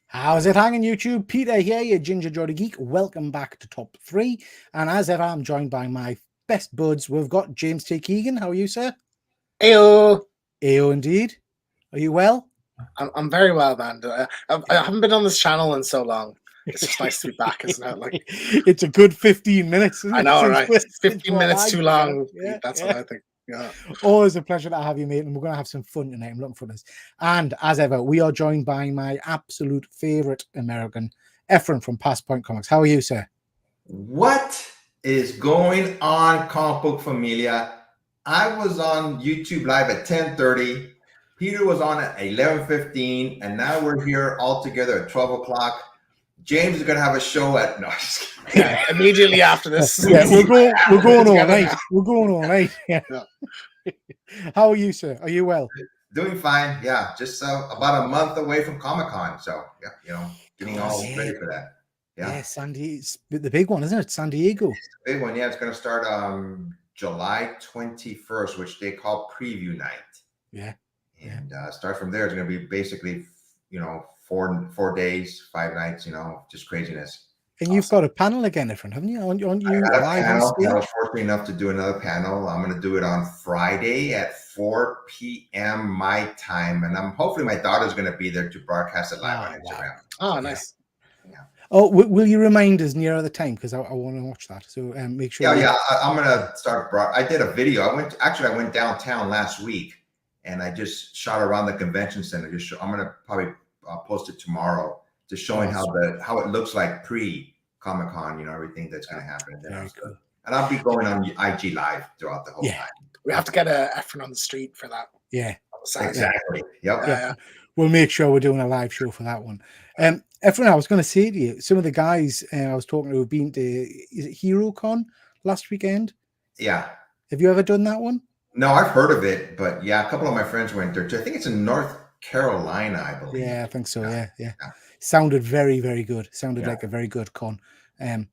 How's it hanging, YouTube? Peter here, your Ginger Jody Geek. Welcome back to Top 3. And as ever, I'm joined by my best buds. We've got James T. Keegan. How are you, sir? Ayo. Ayo, indeed. Are you well? I'm very well, man. I haven't been on this channel in so long. It's just nice to be back, isn't it? Like, it's a good 15 minutes, isn't it? I know, right? 15 minutes too long. Yeah, That's what I think. Yeah. Always a pleasure to have you, mate, and we're going to have some fun tonight. I'm looking for this. And as ever, we are joined by my absolute favorite American, Efren from Past Point Comics. How are you, sir? What is going on, Comic Book Familia? I was on YouTube Live at 10:30. Peter was on at 11:15, and now we're here all together at 12 o'clock. James is going to have a show at immediately after this. Yeah, we're going all night. We're going all night. Yeah. How are you, sir? Are you well? Doing fine. Yeah, just about a month away from Comic-Con, so yeah, getting all ready for that. Yeah, it's the big one, isn't it? San Diego. It's the big one. Yeah, it's going to start July 21st, which they call Preview Night. Yeah. And start from there. It's going to be basically, 4 days, 5 nights, just craziness. And you've got a panel again, different, haven't you? Aren't you live on stage? I was fortunate enough to do another panel. I'm going to do it on Friday at 4 p.m. my time, and hopefully my daughter's going to be there to broadcast it live on Instagram. Oh, nice. Yeah. Oh, will you remind us nearer the time, because I want to watch that. So make sure. Yeah. I'm going to start. I did a video. I went downtown last week, and I just shot around the convention center. I'm going to probably post it tomorrow, just showing how it looks like pre-Comic-Con, everything that's going to happen. Very cool. And I'll be going on IG Live throughout the whole time. We have to get a Efren on the street for that. Yeah. Exactly. Yep. Yeah. We'll make sure we're doing a live show for that one. Efren, I was going to say to you, some of the guys I was talking to have been to, is it HeroCon last weekend? Yeah. Have you ever done that one? No, I've heard of it, but yeah, a couple of my friends went there too. I think it's in North Carolina, I believe. Yeah, I think so. Yeah. Sounded very, very good. Sounded like a very good con. I'm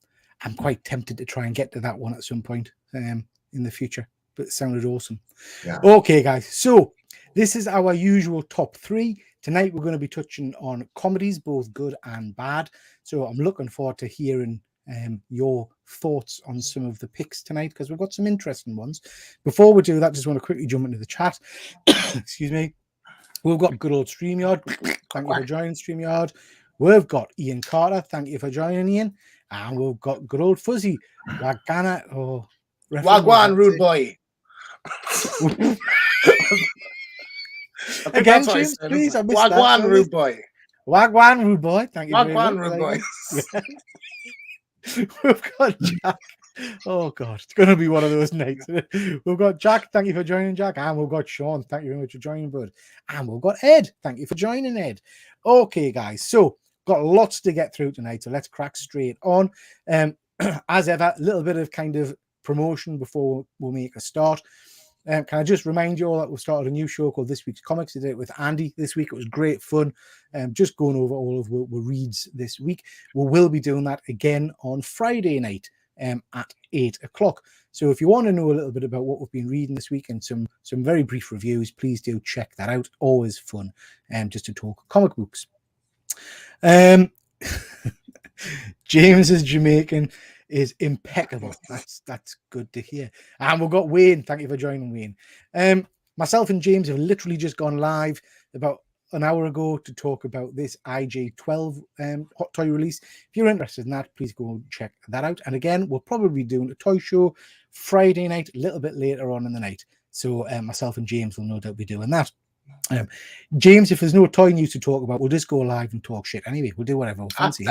quite tempted to try and get to that one at some point in the future, but it sounded awesome. Yeah. Okay, guys. So this is our usual top 3. Tonight we're going to be touching on comedies, both good and bad. So I'm looking forward to hearing your thoughts on some of the picks tonight, because we've got some interesting ones. Before we do that, just want to quickly jump into the chat. Excuse me. We've got good old StreamYard. Thank you for joining StreamYard. We've got Ian Carter. Thank you for joining, Ian. And we've got good old Fuzzy. Wagwan, rude boy. Again, James, please. Wagwan, rude boy. Wagwan, rude boy. Thank you. Wagwan, rude boy. We've got Jack. Oh God, it's going to be one of those nights. We've got Jack. Thank you for joining, Jack. And we've got Sean. Thank you very much for joining, bud. And we've got Ed. Thank you for joining, Ed. Okay, guys. So got lots to get through tonight. So let's crack straight on. As ever, a little bit of kind of promotion before we'll make a start. Can I just remind you all that we've started a new show called This Week's Comics. We did it with Andy this week. It was great fun. Just going over all of what we reads this week. We will be doing that again on Friday night at 8 o'clock. So if you want to know a little bit about what we've been reading this week and some very brief reviews, please do check that out. Always fun just to talk comic books. James is Jamaican is impeccable. That's good to hear. And we've got Wayne. Thank you for joining, Wayne. Myself and James have literally just gone live about an hour ago to talk about this IG-12 hot toy release. If you're interested in that, please go and check that out. And again, we'll probably be doing a toy show Friday night, a little bit later on in the night. So myself and James will no doubt be doing that. James, if there's no toy news to talk about, we'll just go live and talk shit. Anyway, we'll do whatever we fancy.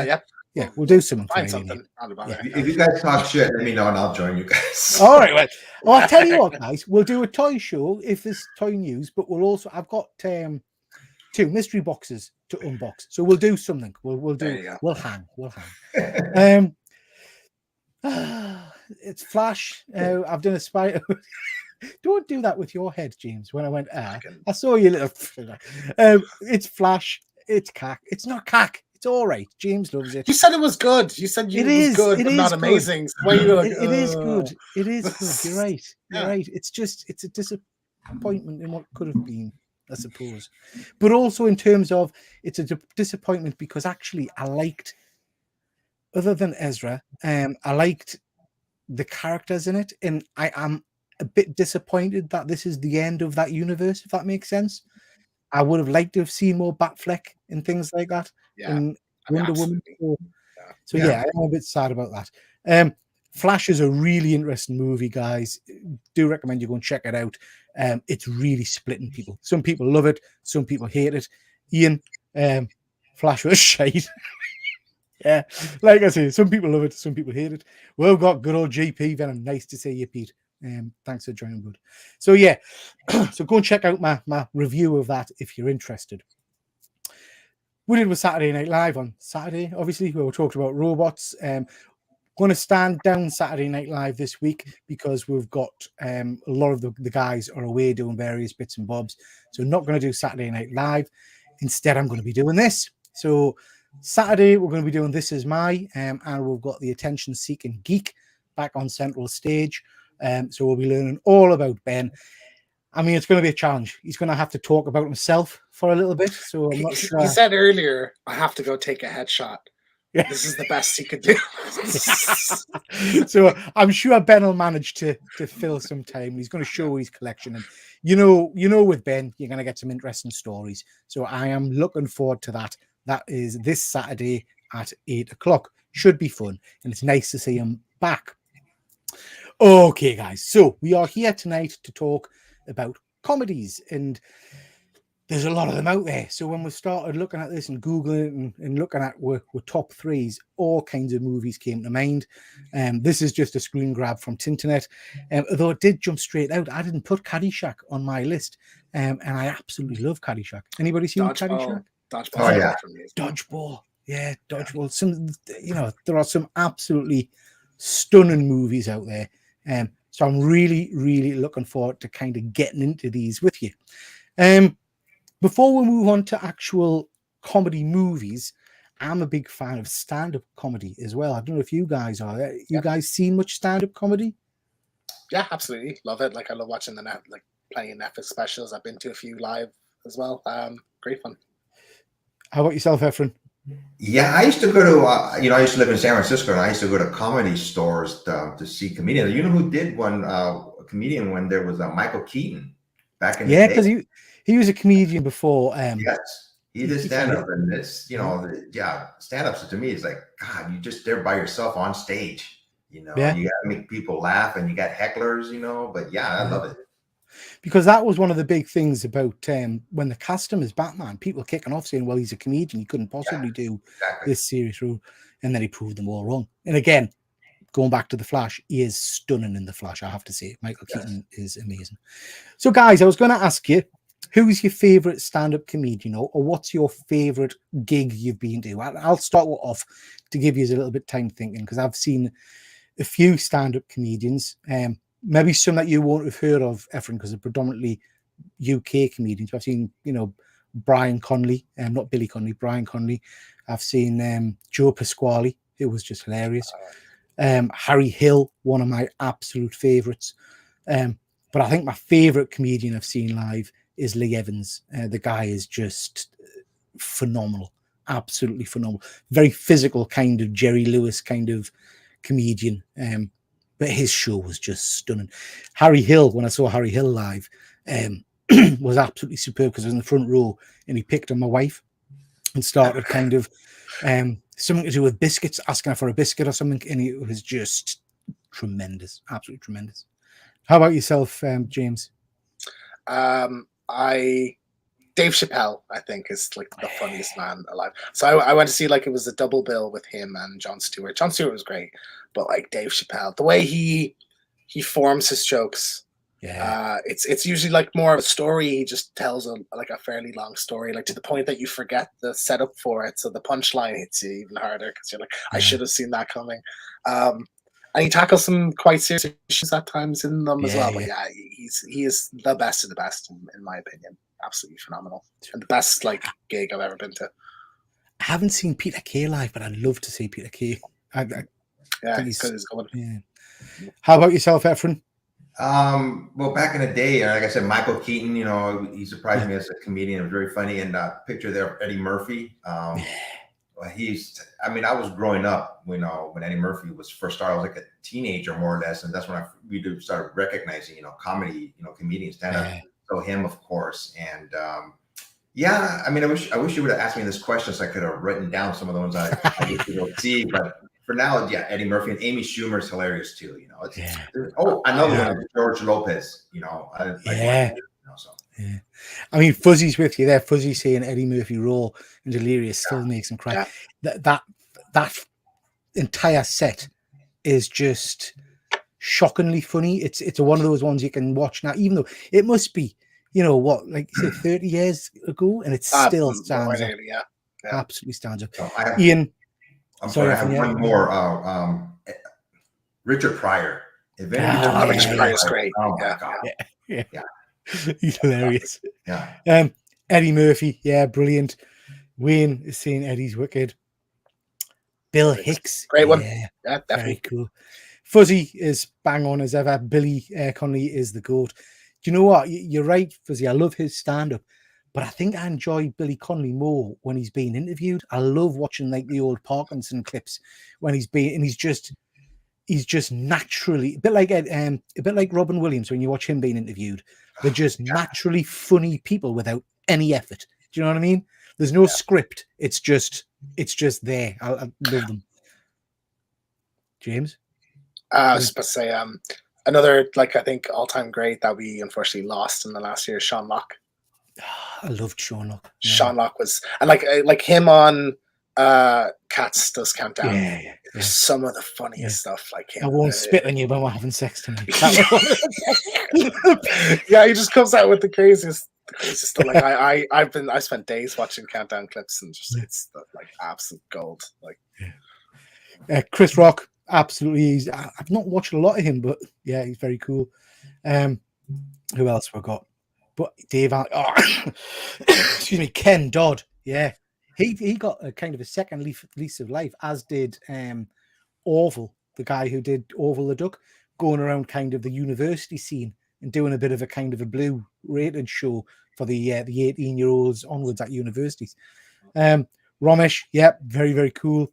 Yeah, we'll do something. Find something. If you guys talk shit, let me know and I'll join you guys. All right. Well, I'll tell you what, guys. We'll do a toy show if there's toy news, but we'll also. I've got 2 mystery boxes to unbox, so we'll do something. We'll hang. It's Flash. I've done a spider. Don't do that with your head, James. When I went, I saw you little. It's Flash. It's cack. It's not cack. It's all right. James loves it. You said it was good. You said it was good, but not amazing. So why you like, it is good. It is good. You're right. You're right. It's a disappointment in what could have been. I suppose. But also in terms of it's a disappointment because actually I liked, other than Ezra, I liked the characters in it, and I am a bit disappointed that this is the end of that universe, if that makes sense. I would have liked to have seen more Batfleck and things like that Yeah, in I mean, Wonder Woman. absolutely. So Yeah. yeah, I'm a bit sad about that. Flash is a really interesting movie, guys. Do recommend you go and check it out. It's really splitting people. Some people love it, some people hate it. Ian, Flash was shite. Yeah, like I say, some people love it, some people hate it. We've got good old GP Venom. Nice to see you, Pete. Thanks for joining, bud. So yeah, so go and check out my review of that if you're interested. We did with Saturday Night Live on Saturday, obviously, where we talked about robots. Going to stand down Saturday Night Live this week because we've got a lot of the guys are away doing various bits and bobs. So not going to do Saturday Night Live. Instead, I'm going to be doing this. So Saturday, we're going to be doing This Is My, and we've got the attention-seeking geek back on central stage. So we'll be learning all about Ben. I mean, it's going to be a challenge. He's going to have to talk about himself for a little bit. So I'm not sure. He said earlier, I have to go take a headshot. Yeah. This is the best he could do. So I'm sure Ben will manage to fill some time. He's going to show his collection, and you know, with Ben, you're going to get some interesting stories. So I am looking forward to that. That is this Saturday at 8:00. Should be fun, and it's nice to see him back. Okay, guys. So we are here tonight to talk about comedies, and there's a lot of them out there. So when we started looking at this and Googling it and looking at were top threes, all kinds of movies came to mind. This is just a screen grab from Tinternet. Although it did jump straight out. I didn't put Caddyshack on my list. And I absolutely love Caddyshack. Anybody seen Caddyshack? Dodgeball. Oh, yeah. Dodgeball. Yeah, Dodgeball. Some, there are some absolutely stunning movies out there. So I'm really, really looking forward to kind of getting into these with you. Before we move on to actual comedy movies, I'm a big fan of stand-up comedy as well. I don't know if you guys are. You guys seen much stand-up comedy? Yeah, absolutely. Love it. Like I love watching playing Netflix specials. I've been to a few live as well. Great fun. How about yourself, Efren? Yeah, I used to go to, I used to live in San Francisco, and I used to go to comedy stores to see comedians. You know who did one, a comedian when there was Michael Keaton back in the day? Yeah, because he was a comedian before. Yes, he did stand-up, and it's, stand-ups to me is like, God, you just there by yourself on stage, you got to make people laugh, and you got hecklers, but yeah, I love it. Because that was one of the big things about when they cast him as Batman, people kicking off saying, well, he's a comedian, he couldn't possibly do this serious role, and then he proved them all wrong. And again, going back to The Flash, he is stunning in The Flash, I have to say. Michael Keaton is amazing. So guys, I was going to ask you, who's your favorite stand-up comedian, or what's your favorite gig you've been to? I'll start off to give you a little bit of time thinking, because I've seen a few stand-up comedians, maybe some that you won't have heard of, Efren, because they're predominantly UK comedians. I've seen, Brian Conley, not Billy Conley, Brian Conley. I've seen Joe Pasquale, who was just hilarious. Harry Hill, one of my absolute favorites. But I think my favorite comedian I've seen live is Lee Evans. The guy is just phenomenal, absolutely phenomenal. Very physical kind of Jerry Lewis kind of comedian. But his show was just stunning. Harry Hill, when I saw Harry Hill live, was absolutely superb because I was in the front row and he picked on my wife and started kind of something to do with biscuits, asking her for a biscuit or something, and it was just tremendous, absolutely tremendous. How about yourself, James? Dave Chappelle, I think, is like the funniest man alive. So I went to see it was a double bill with him and Jon Stewart. Jon Stewart was great, but like Dave Chappelle, the way he forms his jokes, it's usually like more of a story. He just tells a fairly long story, like to the point that you forget the setup for it. So the punchline hits you even harder because you're like, I should have seen that coming. And he tackles some quite serious issues at times in them as well. But he is the best of the best in my opinion. Absolutely phenomenal, and the best gig I've ever been to. I haven't seen Peter Kay live, but I'd love to see Peter Kay. I think he's good. Yeah. How about yourself, Efren? Well, back in the day, like I said, Michael Keaton, you know, he surprised me as a comedian. It was very funny. And picture there of Eddie Murphy. I mean, I was growing up, you know, when Eddie Murphy was first started. I was like a teenager, more or less, and that's when we started recognizing, you know, comedy, you know, comedians, stand up. So him, of course, and yeah, I mean, I wish you would have asked me this question so I could have written down some of the ones I used to go see, but. For now, yeah, Eddie Murphy and Amy Schumer is hilarious too. You know, another one is George Lopez. You know, I mean, Fuzzy's with you there. Fuzzy saying Eddie Murphy Raw and Delirious still makes him cry. Yeah. That entire set is just shockingly funny. It's one of those ones you can watch now, even though it must be, you know, what, like say 30 years ago, and it still stands up. Yeah. Absolutely stands up. So Ian. I'm sorry, I have one more. Richard Pryor. Richard Pryor is great. Oh my god. Yeah. He's hilarious. Yeah. Eddie Murphy, yeah, brilliant. Wayne is saying Eddie's wicked. Bill Hicks, great one. Yeah, definitely. Very cool. Fuzzy is bang on as ever. Billy Connolly is the GOAT. Do you know what? You're right, Fuzzy. I love his stand-up. But I think I enjoy Billy Connolly more when he's being interviewed. I love watching like the old Parkinson clips when he's just naturally a bit like Robin Williams when you watch him being interviewed. They're just naturally funny people without any effort. Do you know what I mean? There's no script. It's just there. I love them. James? I was supposed to say another I think all-time great that we unfortunately lost in the last year, Sean Locke. I loved Sean Locke. Yeah. Sean Locke was, and like him on Cats Does Countdown. Yeah. Some of the funniest stuff, like him. I won't spit on you, but we're having sex tonight. Yeah, he just comes out with the craziest stuff. Like I spent days watching Countdown clips, and just it's like absolute gold. Like Chris Rock, absolutely. I've not watched a lot of him, but yeah, he's very cool. Who else have I got? But Dave, excuse me, Ken Dodd. Yeah, he got a kind of a second lease of life, as did Orville, the guy who did Orville the Duck, going around kind of the university scene and doing a bit of a kind of a blue rated show for the 18-year-olds onwards at universities. Ramesh, yeah, very, very cool.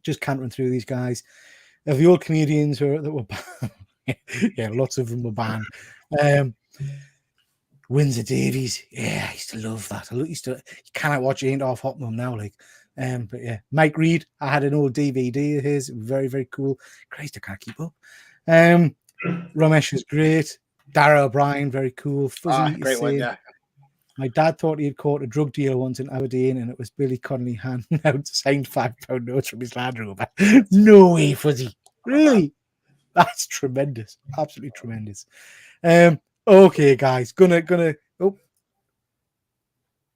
Just cantering through these guys. Of the old comedians that were yeah, lots of them were banned. Windsor Davies, yeah, I used to love that. You cannot watch Ain't Half Hot Mum now, like. But yeah, Mike Reed, I had an old DVD of his, very, very cool. Christ, I can't keep up. Ramesh is great. Dara O'Brien, very cool. Fuzzy, great one, yeah. My dad thought he had caught a drug dealer once in Aberdeen, and it was Billy Connolly handing out signed £5 notes from his Land Rover. No way, Fuzzy. Really? That's tremendous. Absolutely tremendous. Okay, guys. Oh,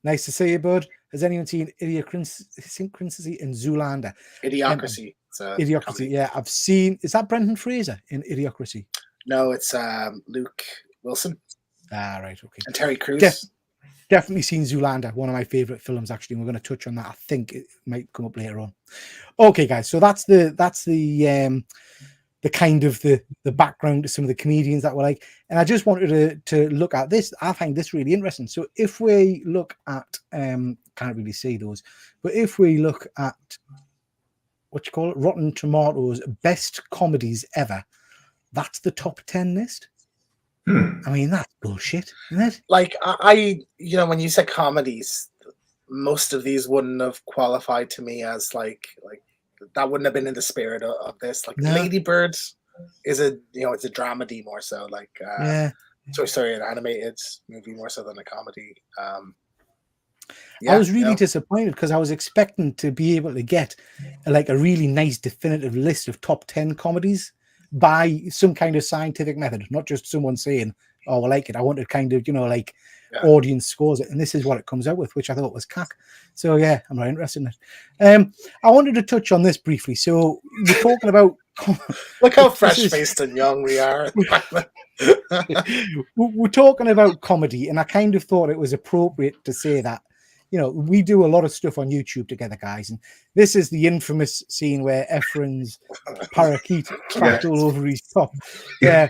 nice to see you, bud. Has anyone seen Idiocracy in Zoolander? Idiocracy. Idiocracy, yeah. I've seen. Is that Brendan Fraser in Idiocracy? No, it's Luke Wilson. Ah, right, okay. And Terry Crews. Definitely seen Zoolander, one of my favorite films. Actually, and we're going to touch on that. I think it might come up later on. Okay, guys. So that's the kind of the background to some of the comedians that were like, and I just wanted to look at this. I find this really interesting. So if we look at can't really see those, but if we look at what you call it, Rotten Tomatoes best comedies ever, that's the top 10 list. I mean, that's bullshit, isn't it? Like I when you said comedies, most of these wouldn't have qualified to me as like that wouldn't have been in the spirit of this. Like Lady Bird is it's a dramedy more so. Like Toy Story, an animated movie more so than a comedy. I was really disappointed because I was expecting to be able to get like a really nice definitive list of top 10 comedies by some kind of scientific method, not just someone saying, "Oh, I like it." I wanted kind of audience scores it, and this is what it comes out with, which I thought was cack. So yeah, I'm not interested in it. I wanted to touch on this briefly. So we're talking about look how fresh-faced and young we are. We're talking about comedy, and I kind of thought it was appropriate to say that we do a lot of stuff on YouTube together, guys, and this is the infamous scene where Efren's parakeet cracked all over his top. Yeah.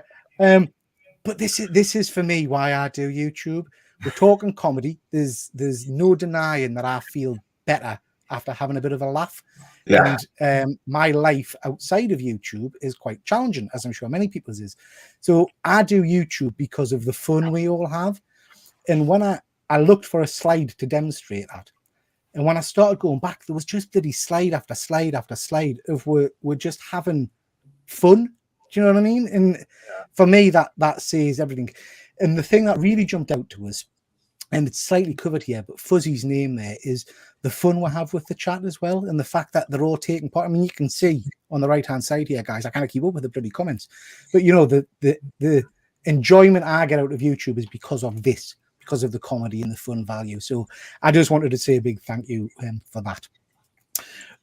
But this is for me why I do YouTube. We're talking comedy. There's no denying that I feel better after having a bit of a laugh. Yeah. And my life outside of YouTube is quite challenging, as I'm sure many people's is. So I do YouTube because of the fun we all have. And when I looked for a slide to demonstrate that, and when I started going back, there was just bloody slide after slide after slide of we're just having fun. Do you know what I mean? And for me, that says everything. And the thing that really jumped out to us, and it's slightly covered here, but Fuzzy's name there is the fun we have with the chat as well, and the fact that they're all taking part. I mean, you can see on the right hand side here, guys. I can't keep up with the bloody comments, but you know the enjoyment I get out of YouTube is because of this, because of the comedy and the fun value. So I just wanted to say a big thank you for that.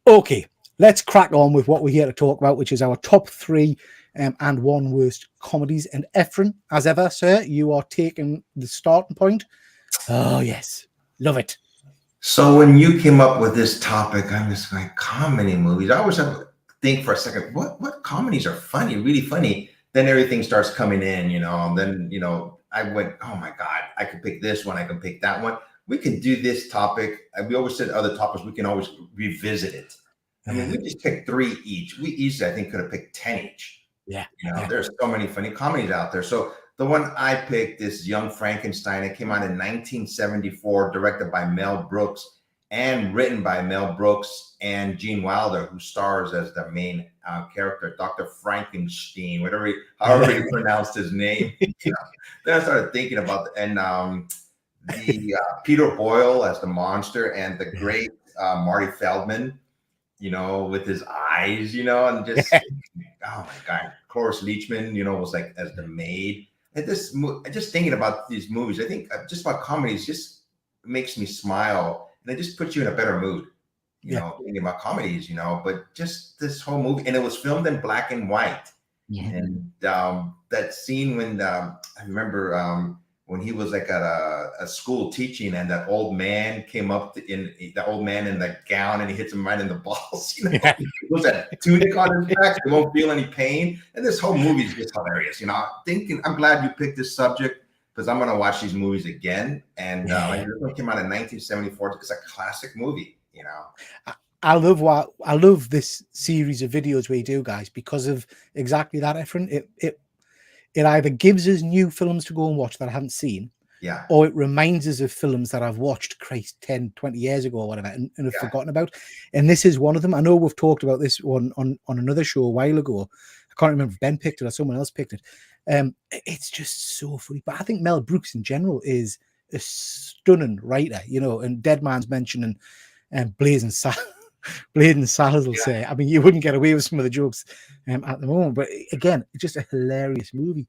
Okay, let's crack on with what we're here to talk about, which is our top 3 and 1 worst comedies. And Ephraim, as ever, sir, you are taking the starting point. Oh, yes. Love it. So when you came up with this topic, I was like, comedy movies. I always have to think for a second, what comedies are funny, really funny? Then everything starts coming in, and then, I went, oh my God, I could pick this one. I can pick that one. We can do this topic. We always said other topics, we can always revisit it. I mean, we just picked 3 each. We easily, I think, could have picked 10 each. Yeah. There's so many funny comedies out there. So the one I picked is Young Frankenstein. It came out in 1974, directed by Mel Brooks and written by Mel Brooks and Gene Wilder, who stars as the main character, Dr. Frankenstein, however you pronounced his name. Then I started thinking about the Peter Boyle as the monster, and the great Marty Feldman, with his eyes, and just oh my God, Cloris Leachman, was like as the maid. And just thinking about these movies, I think just about comedies just makes me smile, and it just puts you in a better mood, thinking about comedies, but just this whole movie, and it was filmed in black and white. Yeah. And that scene when I remember when he was like at a school teaching, and that old man came up in the gown, and he hits him right in the balls. He puts that tunic on his back, so he won't feel any pain. And this whole movie is just hilarious. I'm glad you picked this subject, because I'm gonna watch these movies again. And this one came out in 1974. It's a classic movie. I love this series of videos we do, guys, because of exactly that, Ephraim. It either gives us new films to go and watch that I haven't seen, or it reminds us of films that I've watched, 10, 20 years ago or whatever, and have forgotten about. And this is one of them. I know we've talked about this one on another show a while ago. I can't remember if Ben picked it or someone else picked it. It's just so funny. But I think Mel Brooks in general is a stunning writer, and Deadman's mentioning Blazing Saddles will say. I mean, you wouldn't get away with some of the jokes at the moment, but again, it's just a hilarious movie.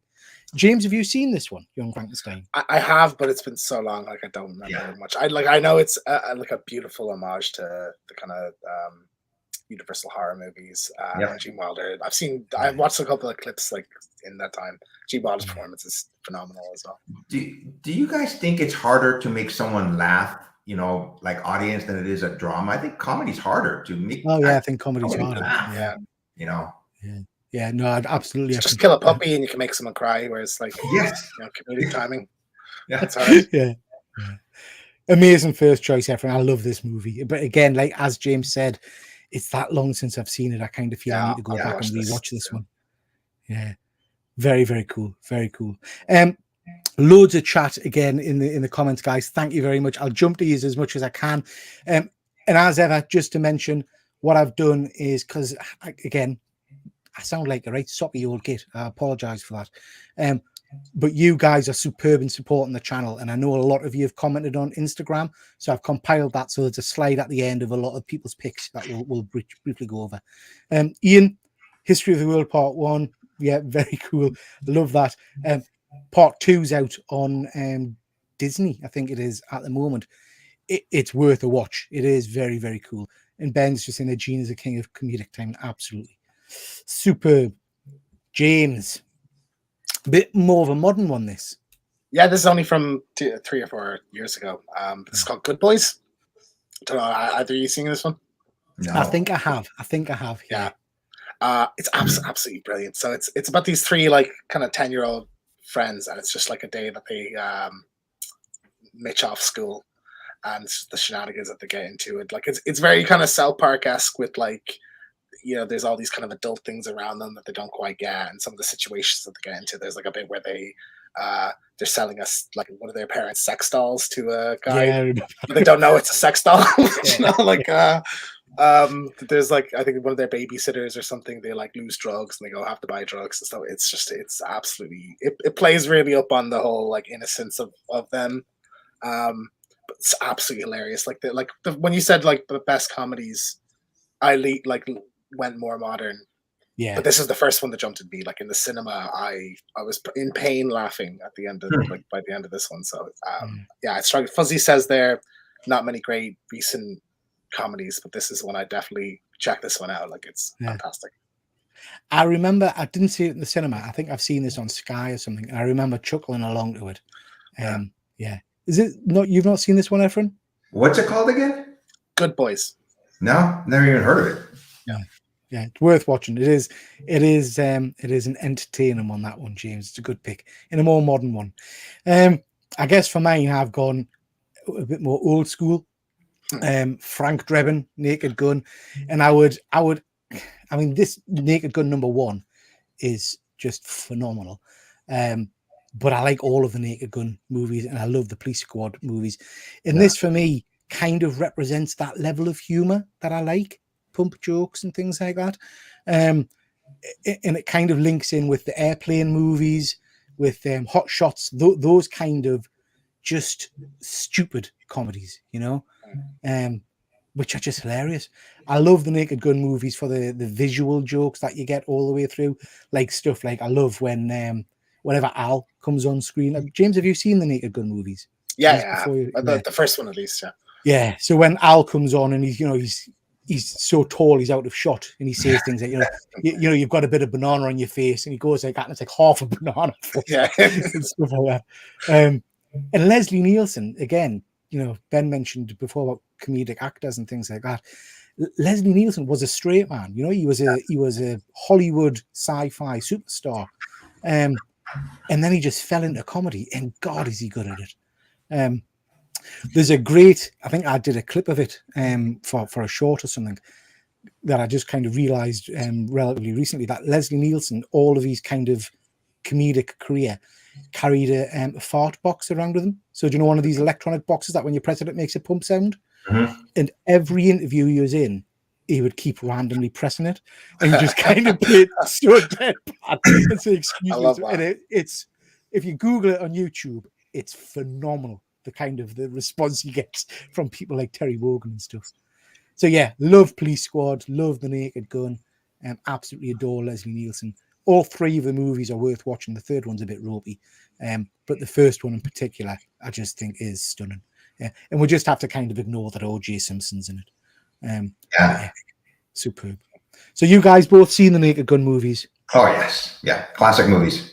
James, have you seen this one, Young Frankenstein? I have, but it's been so long, I don't remember much. I know it's like a beautiful homage to the kind of Universal horror movies. Gene Wilder. I've watched a couple of clips like in that time. Gene Wilder's performance is phenomenal as well. Do you guys think it's harder to make someone laugh, like audience, than it is a drama? I think comedy's harder to make. Oh yeah, I think comedy's harder. Laugh, Yeah, no, absolutely. Just kill a puppy and you can make someone cry. Whereas like comedic timing. That's hard. Yeah. Amazing first choice, Ephraim. I love this movie, but again, like as James said, it's that long since I've seen it. I kind of feel I need to go back and rewatch this one. Yeah, very, very cool. Very cool. Loads of chat again in the comments, guys. Thank you very much. I'll jump to these as much as I can. And as ever, just to mention what I've done is because again, I sound like a right soppy old git. I apologize for that. But you guys are superb in supporting the channel, and I know a lot of you have commented on Instagram, so I've compiled that. So there's a slide at the end of a lot of people's picks that we'll briefly go over. Ian, History of the World Part 1. Yeah, very cool. Love that. Part 2's out on Disney, I think it is at the moment. It's worth a watch. It is very, very cool. And Ben's just in there. Gene is a king of comedic timing. Absolutely. Superb. James. A bit more of a modern one, this. Yeah, this is only from 3 or 4 years ago. It's called Good Boys. I don't know, either you seen this one? No. I think I have. Yeah. It's absolutely brilliant. So it's about these 3 like kind of 10-year-old friends, and it's just like a day that they mitch off school and the shenanigans that they get into. It like it's very kind of South Park-esque with like, you know, there's all these kind of adult things around them that they don't quite get, and some of the situations that they get into. There's like a bit where they're selling us like one of their parents' sex dolls to a guy, Yeah, I remember. but they don't know it's a sex doll. You Yeah. know, like there's like, I think one of their babysitters or something, they like lose drugs and they go have to buy drugs. So it's absolutely, it plays really up on the whole like innocence of them. But it's absolutely hilarious. Like when you said like the best comedies, like went more modern. Yeah. But this is the first one that jumped at me. Like in the cinema, I was in pain laughing at the end of like by the end of this one. So yeah, it's strong. Fuzzy says there, not many great recent comedies, but this is one I definitely check this one out. Like it's fantastic. I remember I didn't see it in the cinema. I think I've seen this on Sky or something, and I remember chuckling along to it. Yeah. Is it not? You've not seen this one, Efren? What's it called again? Good Boys. No, never even heard of it. Yeah, it's worth watching. It is an entertaining one, that one, James. It's a good pick in a more modern one. I guess for mine, I've gone a bit more old school. Frank Drebin, Naked Gun, and I mean, this Naked Gun #1 is just phenomenal. But I like all of the Naked Gun movies, and I love the Police Squad movies. And this, for me, kind of represents that level of humor that I like. Pump jokes and things like that, and it kind of links in with the Airplane movies, with Hot Shots, those kind of just stupid comedies, you know, which are just hilarious. I love the Naked Gun movies for the visual jokes that you get all the way through, like stuff like I love when whenever Al comes on screen. Like, James, have you seen the Naked Gun movies? Yeah. The first one at least. Yeah. So when Al comes on and he's so tall, he's out of shot, and he says things like, you've got a bit of banana on your face, and he goes like that, and it's like half a banana. And stuff like that. And Leslie Nielsen, again, Ben mentioned before about comedic actors and things like that. Leslie Nielsen was a straight man. He was a Hollywood sci-fi superstar, and then he just fell into comedy, and God, is he good at it. There's a great, I think I did a clip of it for a short or something that I just kind of realized relatively recently, that Leslie Nielsen, all of his kind of comedic career, carried a fart box around with him. So do you know one of these electronic boxes that when you press it, it makes a pump sound? Mm-hmm. And every interview he was in, he would keep randomly pressing it, and he just kind of played so deadpan and say, excuse me. And it's, if you Google it on YouTube, it's phenomenal. The kind of the response he gets from people like Terry Wogan and stuff. So yeah, love Police Squad, love the Naked Gun, and absolutely adore Leslie Nielsen. All three of the movies are worth watching. The third one's a bit ropey, but the first one in particular, I just think is stunning. Yeah, and we just have to kind of ignore that O.J. Simpson's in it. Yeah, superb. So you guys both seen the Naked Gun movies? Oh yes, yeah, classic movies.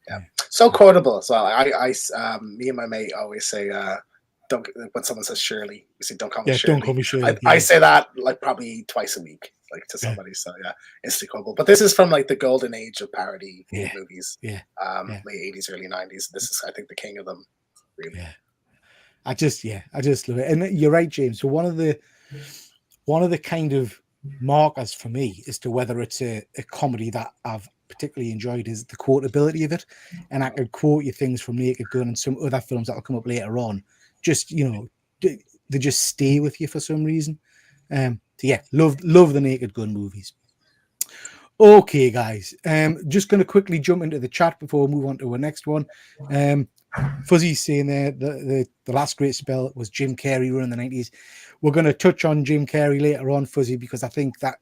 Yeah, so quotable. So me and my mate always say, "Don't." When someone says Shirley, we say, "Don't call me Shirley." Don't call me Shirley. I say that like probably twice a week, like to somebody. So yeah, it's quotable. But this is from like the golden age of parody movies. Yeah, late 80s, early 90s. This is, I think, the king of them. Really. Yeah, I just love it. And you're right, James. So one of the kind of markers for me as to whether it's a comedy that I've particularly enjoyed is the quotability of it. And I could quote you things from Naked Gun and some other films that will come up later on. Just, they just stay with you for some reason. So yeah, love the Naked Gun movies. Okay, guys. Just going to quickly jump into the chat before we move on to our next one. Fuzzy's saying there the last great spell was Jim Carrey running the 90s. We're going to touch on Jim Carrey later on, Fuzzy, because I think that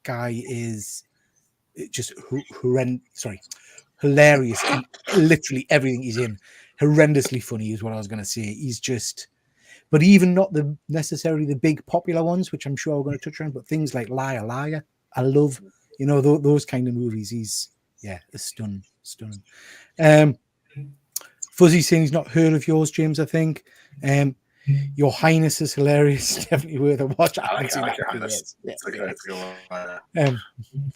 guy is just hilarious in literally everything he's in. Horrendously funny is what I was going to say. He's just, but even not necessarily the big popular ones, which I'm sure we're going to touch on, but things like Liar Liar, I love, those kind of movies. He's stunning. Fuzzy saying he's not heard of yours, James, I think. Your Highness is hilarious. Definitely worth a watch. I like Your Highness. It's a good one.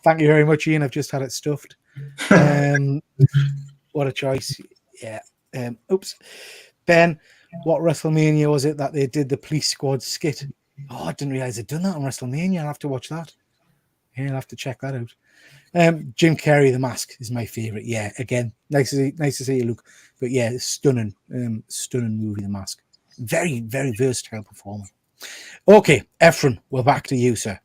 Thank you very much, Ian. I've just had it stuffed. What a choice. Yeah. Oops. Ben, what WrestleMania was it that they did the police squad skit? Oh, I didn't realize they'd done that on WrestleMania. I'll have to watch that. Yeah, I'll have to check that out. Jim Carrey, The Mask is my favorite. Yeah, again, nice to see you, Luke. But yeah, stunning movie, The Mask. Very, very versatile performer. Okay, Efren, we're back to you, sir.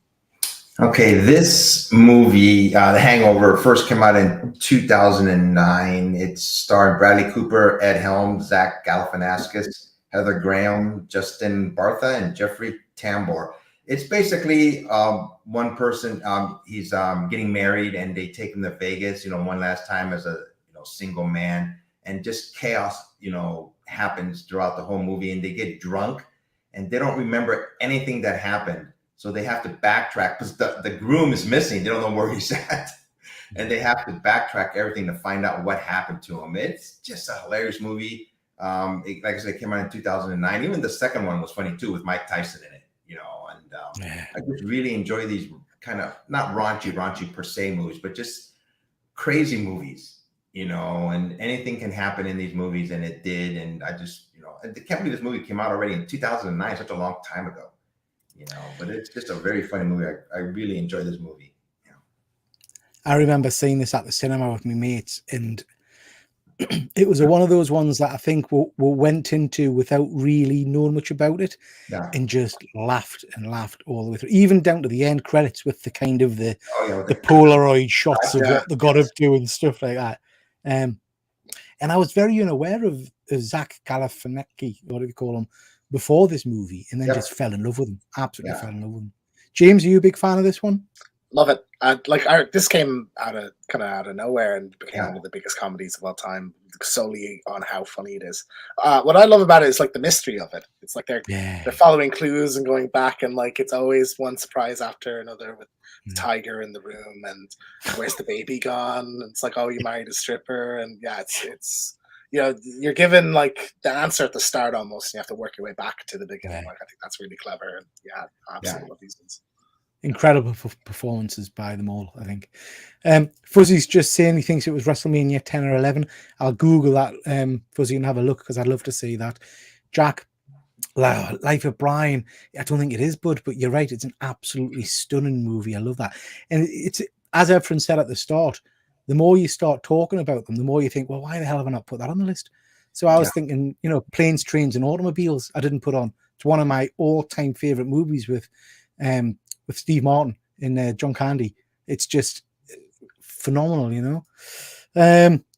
Okay, this movie, The Hangover, first came out in 2009. It starred Bradley Cooper, Ed Helms, Zach Galifianakis, Heather Graham, Justin Bartha, and Jeffrey Tambor. It's basically one person. He's getting married, and they take him to Vegas. One last time as a single man, and just chaos. Happens throughout the whole movie, and they get drunk, and they don't remember anything that happened. So they have to backtrack because the groom is missing. They don't know where he's at, and they have to backtrack everything to find out what happened to him. It's just a hilarious movie. Like I said, it came out in 2009. Even the second one was funny too, with Mike Tyson in it. I just really enjoy these kind of not raunchy per se movies, but just crazy movies. And anything can happen in these movies, and it did. And I just, I can't believe this movie came out already in 2009, such a long time ago. But it's just a very funny movie. I really enjoy this movie. I remember seeing this at the cinema with my mates, and it was one of those ones that I think we went into without really knowing much about it, and just laughed all the way through, even down to the end credits with the kind of the Polaroid shots of what they got up to and stuff like that. And I was very unaware of Zach Galifianakis, what do you call him, before this movie, and then just fell in love with him. Absolutely fell in love with him. James, are you a big fan of this one? Love it. This came out of nowhere and became one of the biggest comedies of all time, solely on how funny it is. What I love about it is like the mystery of it. It's like they're following clues and going back, and like it's always one surprise after another with the tiger in the room, and where's the baby gone? And it's like, oh, you married a stripper, and it's you're given like the answer at the start almost, and you have to work your way back to the beginning. Like I think that's really clever, and I absolutely love these ones. Incredible performances by them all, I think. Fuzzy's just saying he thinks it was WrestleMania 10 or 11. I'll Google that, Fuzzy, and have a look, because I'd love to see that. Jack, Life of Brian, I don't think it is, bud, but you're right. It's an absolutely stunning movie. I love that. And it's, as Efren said at the start, the more you start talking about them, the more you think, well, why the hell have I not put that on the list? So I was thinking, Planes, Trains, and Automobiles, I didn't put on. It's one of my all-time favorite movies with Steve Martin and John Candy. It's just phenomenal,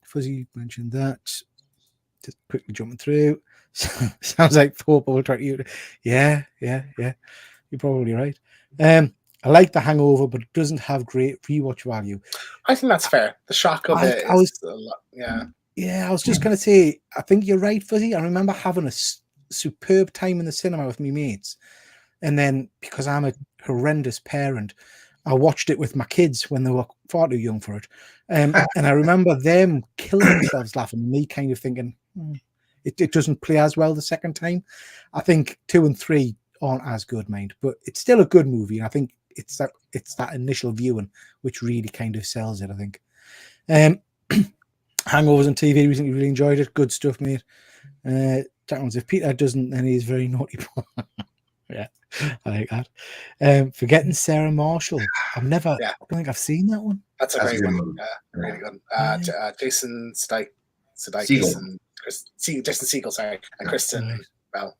Fuzzy mentioned that. Just quickly jumping through. Sounds like football trying to. Yeah. You're probably right. I like The Hangover, but it doesn't have great rewatch value. I think that's fair. The shock of it is a lot. Yeah, I was just going to say, I think you're right, Fuzzy. I remember having a superb time in the cinema with my mates. And then, because I'm a horrendous parent, I watched it with my kids when they were far too young for it. And I remember them killing themselves laughing, and me kind of thinking, it doesn't play as well the second time. I think 2 and 3 aren't as good, mind, but it's still a good movie. And I think it's that initial viewing which really kind of sells it, I think. Hangovers on TV recently, really enjoyed it. Good stuff, mate. If Peter doesn't, then he's very naughty. Yeah, I like that. Forgetting Sarah Marshall. I don't think I've seen that one. That's a great one. Really good. Jason Sudeikis and Jason Segel, sorry, and Kristen Bell.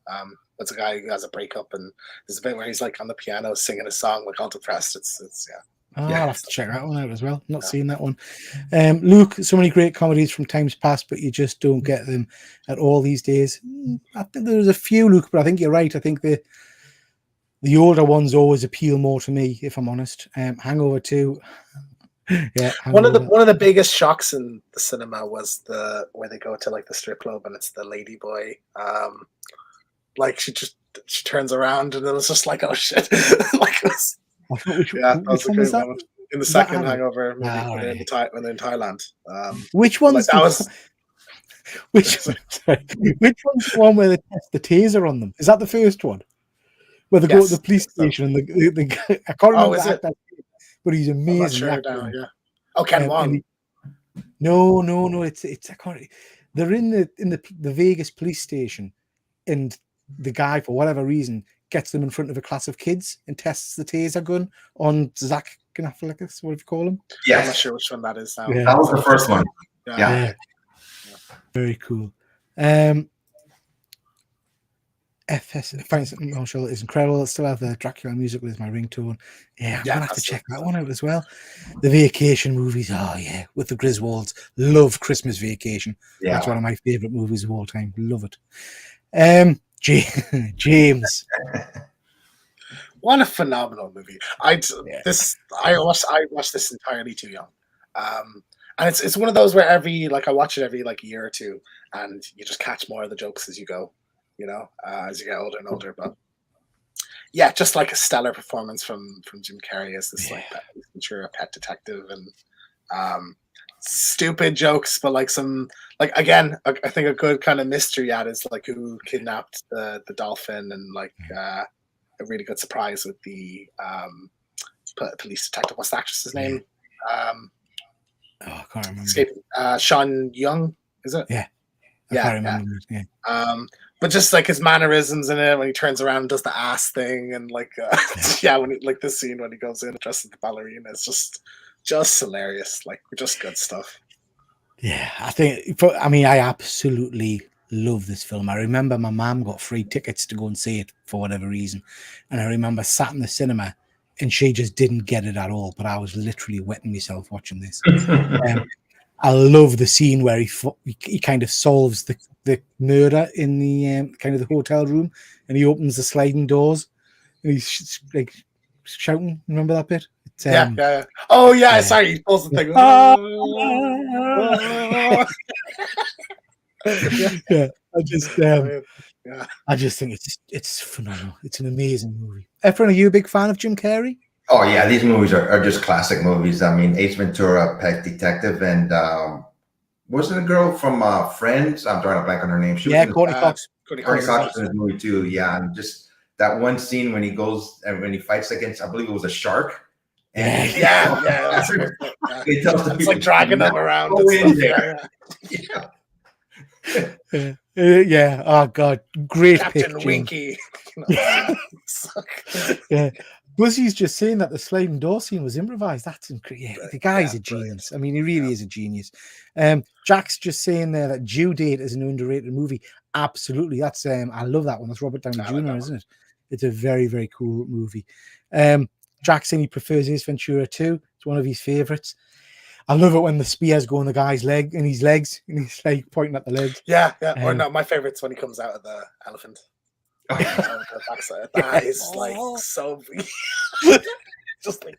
That's a guy who has a breakup, and there's a bit where he's like on the piano singing a song, like all depressed. I'll have to check that one out as well. Not seen that one. Luke, so many great comedies from times past, but you just don't get them at all these days. I think there's a few, Luke, but I think you're right. I think the older ones always appeal more to me, if I'm honest. Hangover 2. Yeah. Hangover. One of the biggest shocks in the cinema was where they go to like the strip club, and it's the lady boy. Like she turns around, and it was just like, oh shit. Like it was, that was a great moment. In the second Hangover movie, when they're in Thailand. Which one's which one's the one where they test the taser on them? Is that the first one? Where they go to the police station and the I can't remember that, but he's amazing. I'm not sure now, yeah. Oh, Ken Wong. No. It's I can't. They're in the Vegas police station, and the guy, for whatever reason, gets them in front of a class of kids and tests the taser gun on Zach Galifianakis, what do you call him? I'm not Yes, sure which one that is now. Yeah. that was the first one. Yeah. Yeah. Very cool. FS Francis Marshall is incredible. I still have the Dracula musical as my ringtone. Yeah, I'm gonna have to check that one out as well. The vacation movies, oh yeah, with the Griswolds. Love Christmas Vacation. Yeah. That's one of my favorite movies of all time. Love it. James. What a phenomenal movie! I watched this entirely too young, and it's one of those where I watch it every like year or two, and you just catch more of the jokes as you go, as you get older and older. But yeah, just like a stellar performance from Jim Carrey as this like Ventura pet detective, and stupid jokes, but like some again, I think a good kind of mystery ad is like who kidnapped the dolphin, and like. A really good surprise with the police detective. What's the actress's name? I can't remember. Sean Young, is it? Yeah. I can't remember. Yeah. But just like his mannerisms in it when he turns around and does the ass thing, and like when he, like this scene when he goes in dressed as the ballerina, it's just hilarious. Like just good stuff. Yeah, I absolutely love this film. I remember my mum got free tickets to go and see it for whatever reason, and I remember sat in the cinema and she just didn't get it at all, but I was literally wetting myself watching this. I love the scene where he kind of solves the murder in the kind of the hotel room, and he opens the sliding doors and he's like shouting. Remember that bit? Yeah. Oh yeah, sorry, he pulls the thing. Yeah, I just think it's phenomenal. It's an amazing movie. Efren, are you a big fan of Jim Carrey? Oh yeah, these movies are just classic movies. I mean, Ace Ventura, Pet Detective, and wasn't a girl from Friends? I'm drawing a blank on her name. Courtney Cox. Courtney Cox in this movie too. Yeah, and just that one scene when he goes and when he fights against, I believe it was a shark. And yeah. He tells the it's people, like dragging them around. And stuff, yeah. Oh god, great Captain pick, Winky. Yeah. Buzzy's just saying that the sliding door scene was improvised. That's incredible. The guy's a genius. Brilliant. I mean, he really is a genius. Jack's just saying there that Due Date is an underrated movie. Absolutely. That's I love that one. That's Robert Downey Jr., isn't it? It's a very, very cool movie. Jack saying he prefers Ace Ventura 2. It's one of his favorites. I love it when the spears go in the guy's leg and his legs, and he's like pointing at the legs. Yeah. Or no, my favorite's when he comes out of the elephant. That is like so just like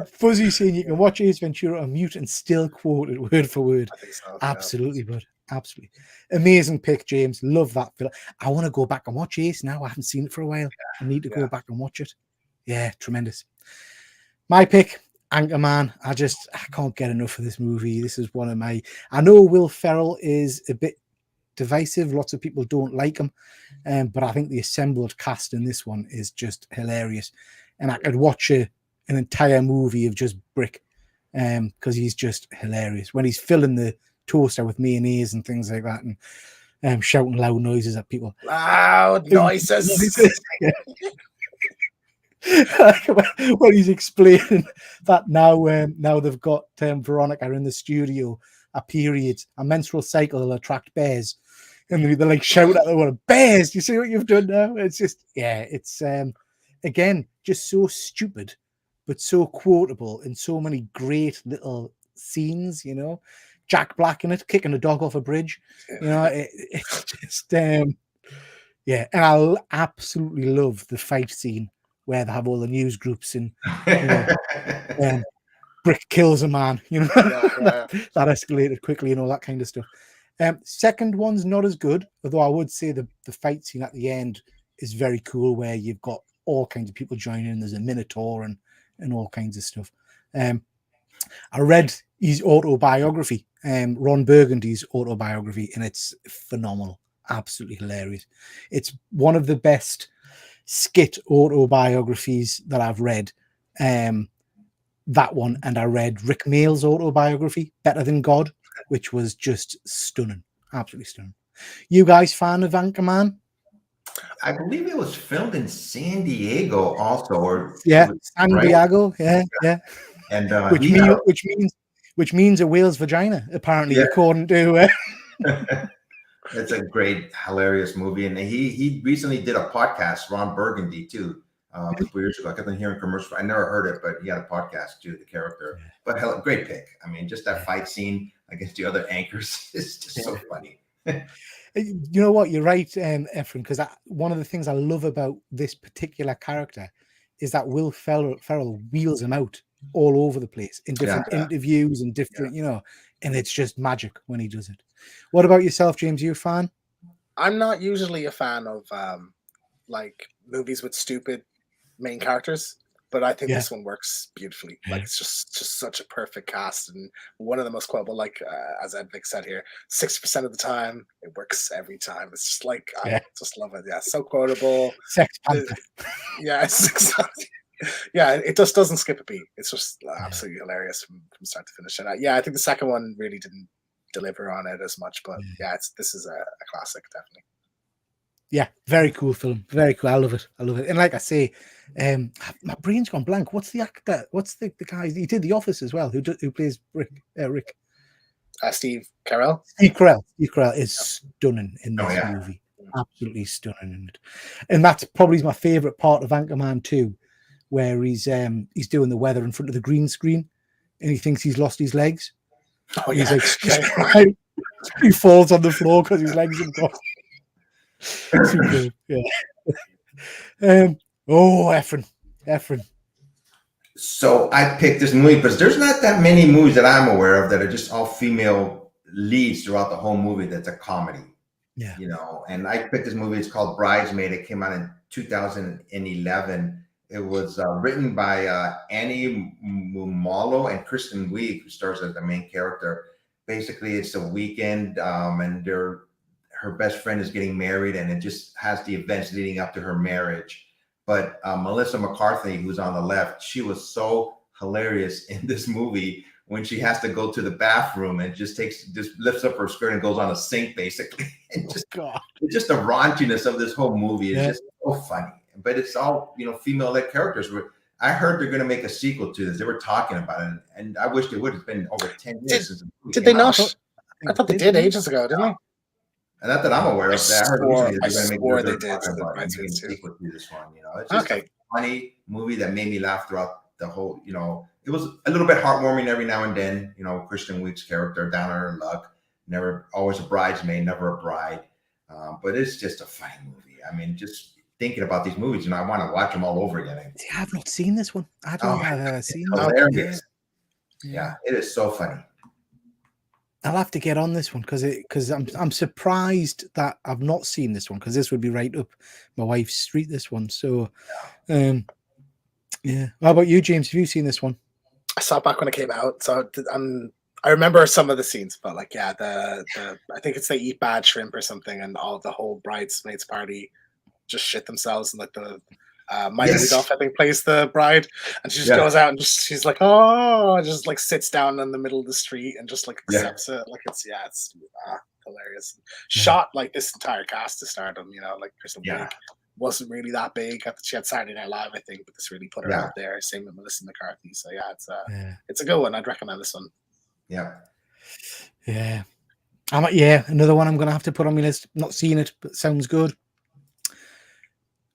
Fuzzy saying you can watch Ace Ventura on mute and still quote it word for word. I think so, absolutely, bud. Absolutely. Amazing pick, James. Love that film. I want to go back and watch Ace now. I haven't seen it for a while. I need to go back and watch it. Yeah, tremendous. My pick, Anchorman. I can't get enough of this movie. This is one of my. I know Will Ferrell is a bit divisive. Lots of people don't like him, but I think the assembled cast in this one is just hilarious. And I could watch an entire movie of just Brick, because he's just hilarious when he's filling the toaster with mayonnaise and things like that, and shouting loud noises at people. Loud noises. When he's explaining that now they've got Veronica in the studio, a menstrual cycle will attract bears, and they're like shout at them, bears, you see what you've done now? It's just it's again just so stupid but so quotable and so many great little scenes, Jack Black in it kicking a dog off a bridge, it's just and I absolutely love the fight scene where they have all the news groups and Brick kills a man, that escalated quickly and all that kind of stuff. Second one's not as good, although I would say the fight scene at the end is very cool, where you've got all kinds of people joining in. There's a Minotaur and all kinds of stuff. I read his autobiography, Ron Burgundy's autobiography, and it's phenomenal, absolutely hilarious. It's one of the best skit autobiographies that I've read. that one, and I read Rick Mayall's autobiography, Better Than God, which was just stunning, absolutely stunning. You guys fan of Anchorman? I believe it was filmed in San Diego also, or Yeah, San right? Diego. Yeah. And Which he had means a whale's vagina, apparently, Yeah. according to. It's a great, hilarious movie, and he recently did a podcast. Ron Burgundy too, a couple years ago. I kept on hearing commercials. I never heard it, but he had a podcast too. The character, but hell, great pick. I mean, just that fight scene against the other anchors is just so funny. You know what? You're right, Efren, because one of the things I love about this particular character is that Will Ferrell wheels him out all over the place in different interviews and different, and it's just magic when he does it. What about yourself, James? Are you a fan? I'm not usually a fan of like movies with stupid main characters, but I think this one works beautifully. Like it's just such a perfect cast, and one of the most quotable. Like as Edvik said here, 60% of the time it works every time. It's just like I just love it. Yeah, so quotable. Sex Panther. Yeah, yeah, it just doesn't skip a beat. It's just absolutely hilarious from start to finish. And I think the second one really didn't deliver on it as much, but this is a classic, definitely. Yeah, very cool film. Very cool. I love it. And like I say, my brain's gone blank. What's the actor? What's the guy? He did The Office as well. Who plays Rick? Steve Carell. Steve Carell is stunning in this movie. Absolutely stunning in it. And that's probably my favorite part of Anchorman 2, where he's doing the weather in front of the green screen, and he thinks he's lost his legs. Oh yeah, he falls on the floor because his legs have gone. Superb. Yeah. Efren. So I picked this movie because there's not that many movies that I'm aware of that are just all female leads throughout the whole movie. That's a comedy. Yeah. And I picked this movie. It's called Bridesmaid. It came out in 2011. It was written by Annie Mumolo and Kristen Wiig, who stars as the main character. Basically, it's a weekend, and her best friend is getting married, and it just has the events leading up to her marriage. But Melissa McCarthy, who's on the left, she was so hilarious in this movie when she has to go to the bathroom and just lifts up her skirt and goes on a sink, basically. And just the raunchiness of this whole movie is just so funny. But it's all, female-led characters. I heard they're going to make a sequel to this. They were talking about it, and I wish they would. It's been over 10 years since the movie did they not? I thought they did ages ago, didn't they? And not that I'm aware of that. I heard recently that they're going to make a sequel to this one. It's just a funny movie that made me laugh throughout the whole. It was a little bit heartwarming every now and then. Kristen Wiig's character, down on her luck, never always a bridesmaid, never a bride. But it's just a funny movie. I mean, just thinking about these movies, I want to watch them all over again. See, I've not seen this one. I don't think I've ever seen it. Yeah, it is so funny. I'll have to get on this one because I'm surprised that I've not seen this one, because this would be right up my wife's street. This one, so yeah. How about you, James? Have you seen this one? I saw it back when it came out, so I remember some of the scenes, but I think it's they eat bad shrimp or something, and all the whole bridesmaids party just shit themselves, and like the Maya Rudolph, I think, plays the bride, and she just goes out and she's like, just like sits down in the middle of the street and just like accepts it. Like it's hilarious. Shot like this entire cast to stardom, like Kristen Wiig wasn't really that big. She had Saturday Night Live, I think, but this really put her out there. Same with Melissa McCarthy. So it's a good one. I'd recommend this one. Yeah. Another one I'm gonna have to put on my list. Not seen it, but sounds good.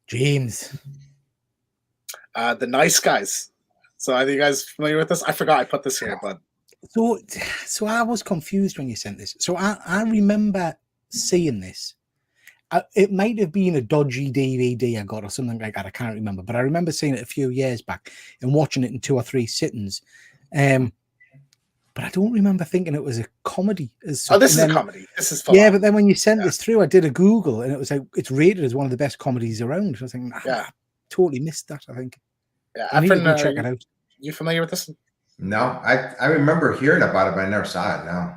James. The Nice Guys. So are you guys familiar with this? I forgot I put this here, but so I was confused when you sent this. So I remember seeing this. It might have been a dodgy DVD I got or something like that. I can't remember, but I remember seeing it a few years back and watching it in 2 or 3 sittings. But I don't remember thinking it was a comedy. This is a comedy. This is fun. Yeah, but then when you sent this through, I did a Google and it was like it's rated as one of the best comedies around. So I was thinking, I totally missed that. I think. Yeah, I need to go check it out. You familiar with this? No, I remember hearing about it, but I never saw it. No.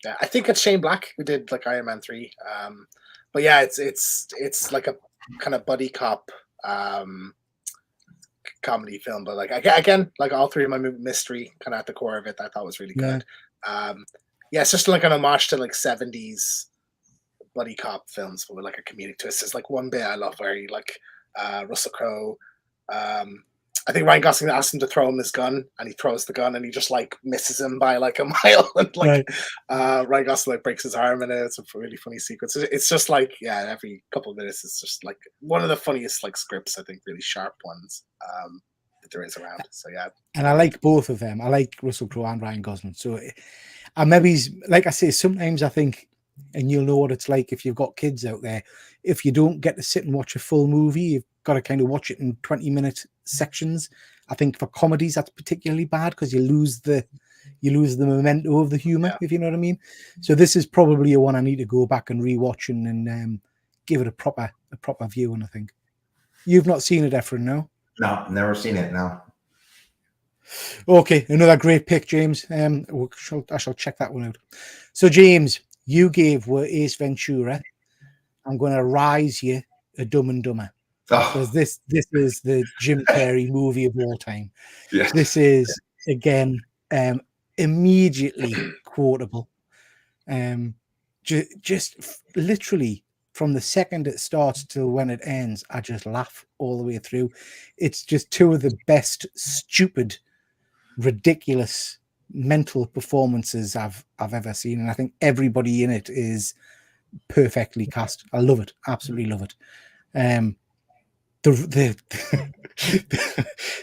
Yeah, I think it's Shane Black who did like Iron Man 3. But yeah, it's like a kind of buddy cop comedy film, but like again, like all three of my mystery kind of at the core of it, I thought was really good. Yeah, it's just like an homage to like 70s buddy cop films, but with like a comedic twist. There's like one bit I love where he like Russell Crowe. I think Ryan Gosling asked him to throw him his gun, and he throws the gun, and he just like misses him by like a mile, and like Ryan Gosling like breaks his arm, and it's a really funny sequence. It's just like every couple of minutes, it's just like one of the funniest like scripts, I think, really sharp ones that there is around. So yeah, and I like both of them. I like Russell Crowe and Ryan Gosling. So, and maybe like I say, sometimes I think, and you'll know what it's like if you've got kids out there. If you don't get to sit and watch a full movie, you've got to kind of watch it in 20-minute sections. I think for comedies that's particularly bad because you lose the memento of the humor, if you know what I mean. So this is probably a one I need to go back and rewatch and give it a proper view. And I think you've not seen it, Efren, no? No, never seen it. No. Okay, another great pick, James. I shall check that one out. So, James, you gave Ace Ventura. I'm going to rise you a Dumb and Dumber. Because this is the Jim Carrey movie of all time. Yes. This is, again, immediately quotable. Just literally from the second it starts till when it ends, I just laugh all the way through. It's just two of the best stupid, ridiculous, mental performances I've ever seen, and I think everybody in it is perfectly cast. I love it, absolutely love it. The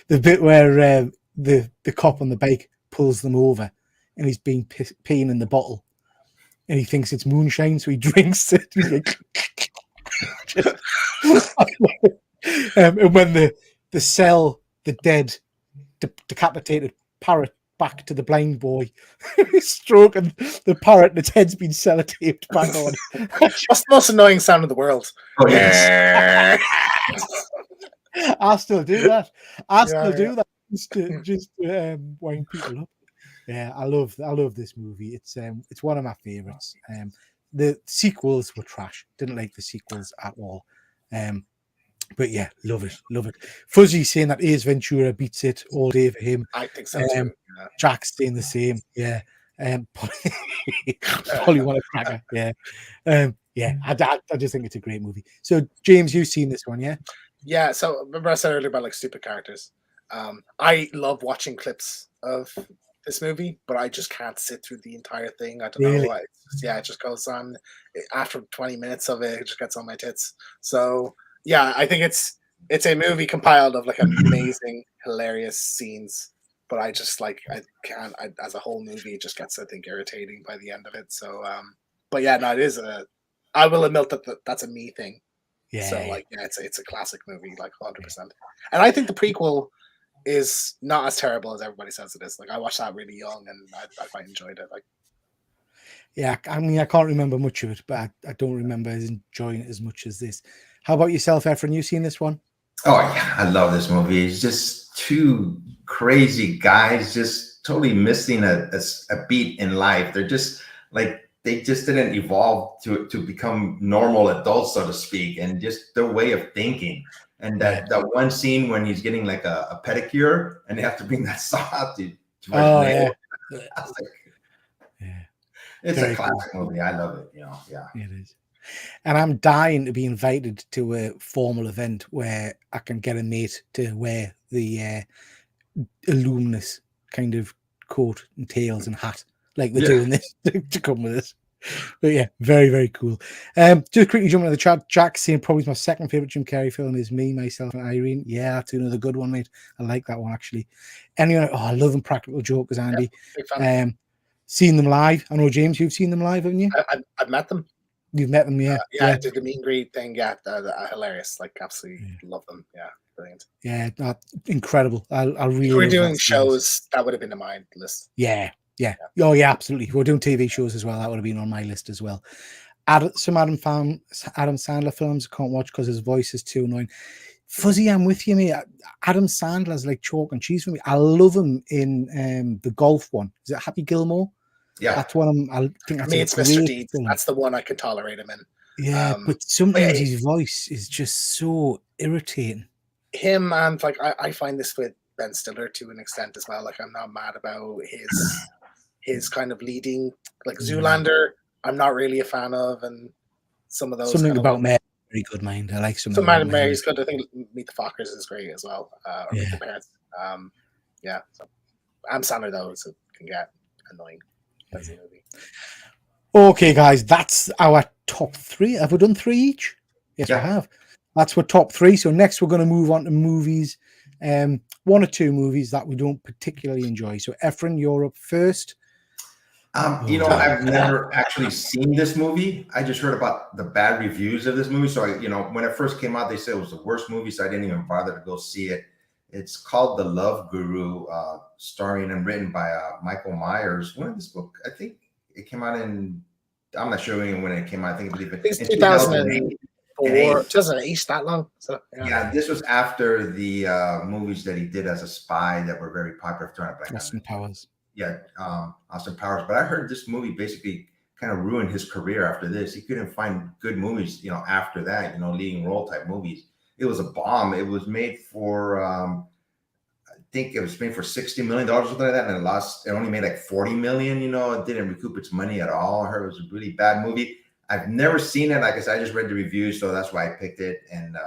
bit where the cop on the bike pulls them over, and he's been peeing in the bottle, and he thinks it's moonshine, so he drinks it. He's like, and when the sell the dead decapitated parrot back to the blind boy, he's stroking the parrot, and its head's been sellotaped back on. That's the most annoying sound in the world. Oh, yes. I still do that. I still do that just to wind people up. Yeah, I love this movie. It's one of my favorites. The sequels were trash. Didn't like the sequels at all. But yeah, love it. Fuzzy saying that Ace Ventura beats it all day for him. I think so too. Jack's saying the same. Yeah. Probably want a cracker. Yeah. I just think it's a great movie. So James, you've seen this one, yeah? Yeah. So remember I said earlier about like stupid characters. I love watching clips of this movie, but I just can't sit through the entire thing. I don't know why. It just goes on after 20 minutes of it. It just gets on my tits. So yeah, I think it's a movie compiled of like amazing, hilarious scenes. But I just like I can't. As a whole movie, it just gets, I think, irritating by the end of it. So, but yeah, no, it is a. I will admit that that's a me thing. Yeah. So like, yeah, it's a classic movie, like 100%. And I think the prequel is not as terrible as everybody says it is. Like I watched that really young, and I quite enjoyed it. Like, yeah, I mean, I can't remember much of it, but I don't remember enjoying it as much as this. How about yourself, Efren? You seen this one? Oh yeah, I love this movie. It's just two crazy guys just totally missing a beat in life. They're just like, they just didn't evolve to become normal adults, so to speak, and just their way of thinking. And that one scene when he's getting like a pedicure and they have to bring that saw out to nail. It's very a classic movie. I love it. Yeah, it is. And I'm dying to be invited to a formal event where I can get a mate to wear the Illuminous kind of coat and tails and hat like they're doing this to come with us. But yeah, very, very cool. Just quickly jumping into the chat, Jack saying probably my second favorite Jim Carrey film is Me, Myself, and Irene. Yeah, that's another good one, mate. I like that one actually. Anyway, I love Impractical Jokers, Andy. Yeah, seen them live. I know, James, you've seen them live, haven't you? I've met them. You've met them, yeah. I did the meet and greet thing. Yeah, they're hilarious. Like, absolutely love them. Yeah, brilliant. Yeah, incredible. I really. If we're doing shows, that would have been on my list. Yeah. Oh, yeah, absolutely. If we're doing TV shows as well, that would have been on my list as well. Some Adam Sandler films I can't watch because his voice is too annoying. Fuzzy, I'm with you, mate. Adam Sandler's like chalk and cheese for me. I love him in the golf one. Is it Happy Gilmore? Yeah, that's one. I think that's it's Mr. Deeds. That's the one I could tolerate him in. Yeah, but sometimes his voice is just so irritating. him and like I find this with Ben Stiller to an extent as well. Like I'm not mad about his kind of leading, like Zoolander. I'm not really a fan of, and some of those Something kind of About ones. Mary, very good, mind. I like Something Some About of Mary. Mary's good. I think Meet the Fockers is great as well, or Meet the Parents. Yeah, so Adam Sandler though so can get annoying as a movie. Okay, guys, that's our top three. Have we done three each? Yes, Yeah. we have. That's our top three. So next we're going to move on to movies. One or two movies that we don't particularly enjoy. So Efren, you're up first. I've never actually seen this movie. I just heard about the bad reviews of this movie. So when it first came out, they said it was the worst movie, so I didn't even bother to go see it. It's called The Love Guru, starring and written by Michael Myers. When did this book? I think it came out in. I'm not sure when it came out. I believe It's in 2008. 2008, that long. So yeah, this was after the movies that he did as a spy that were very popular. Austin Powers. Yeah, Austin Powers. But I heard this movie basically kind of ruined his career after this. He couldn't find good movies, after that, leading role type movies. It was a bomb. It was made for, I think it was made for $60 million or something like that. And it only made like 40 million, it didn't recoup its money at all. I heard it was a really bad movie. I've never seen it. Like I said, I just read the reviews, so that's why I picked it. And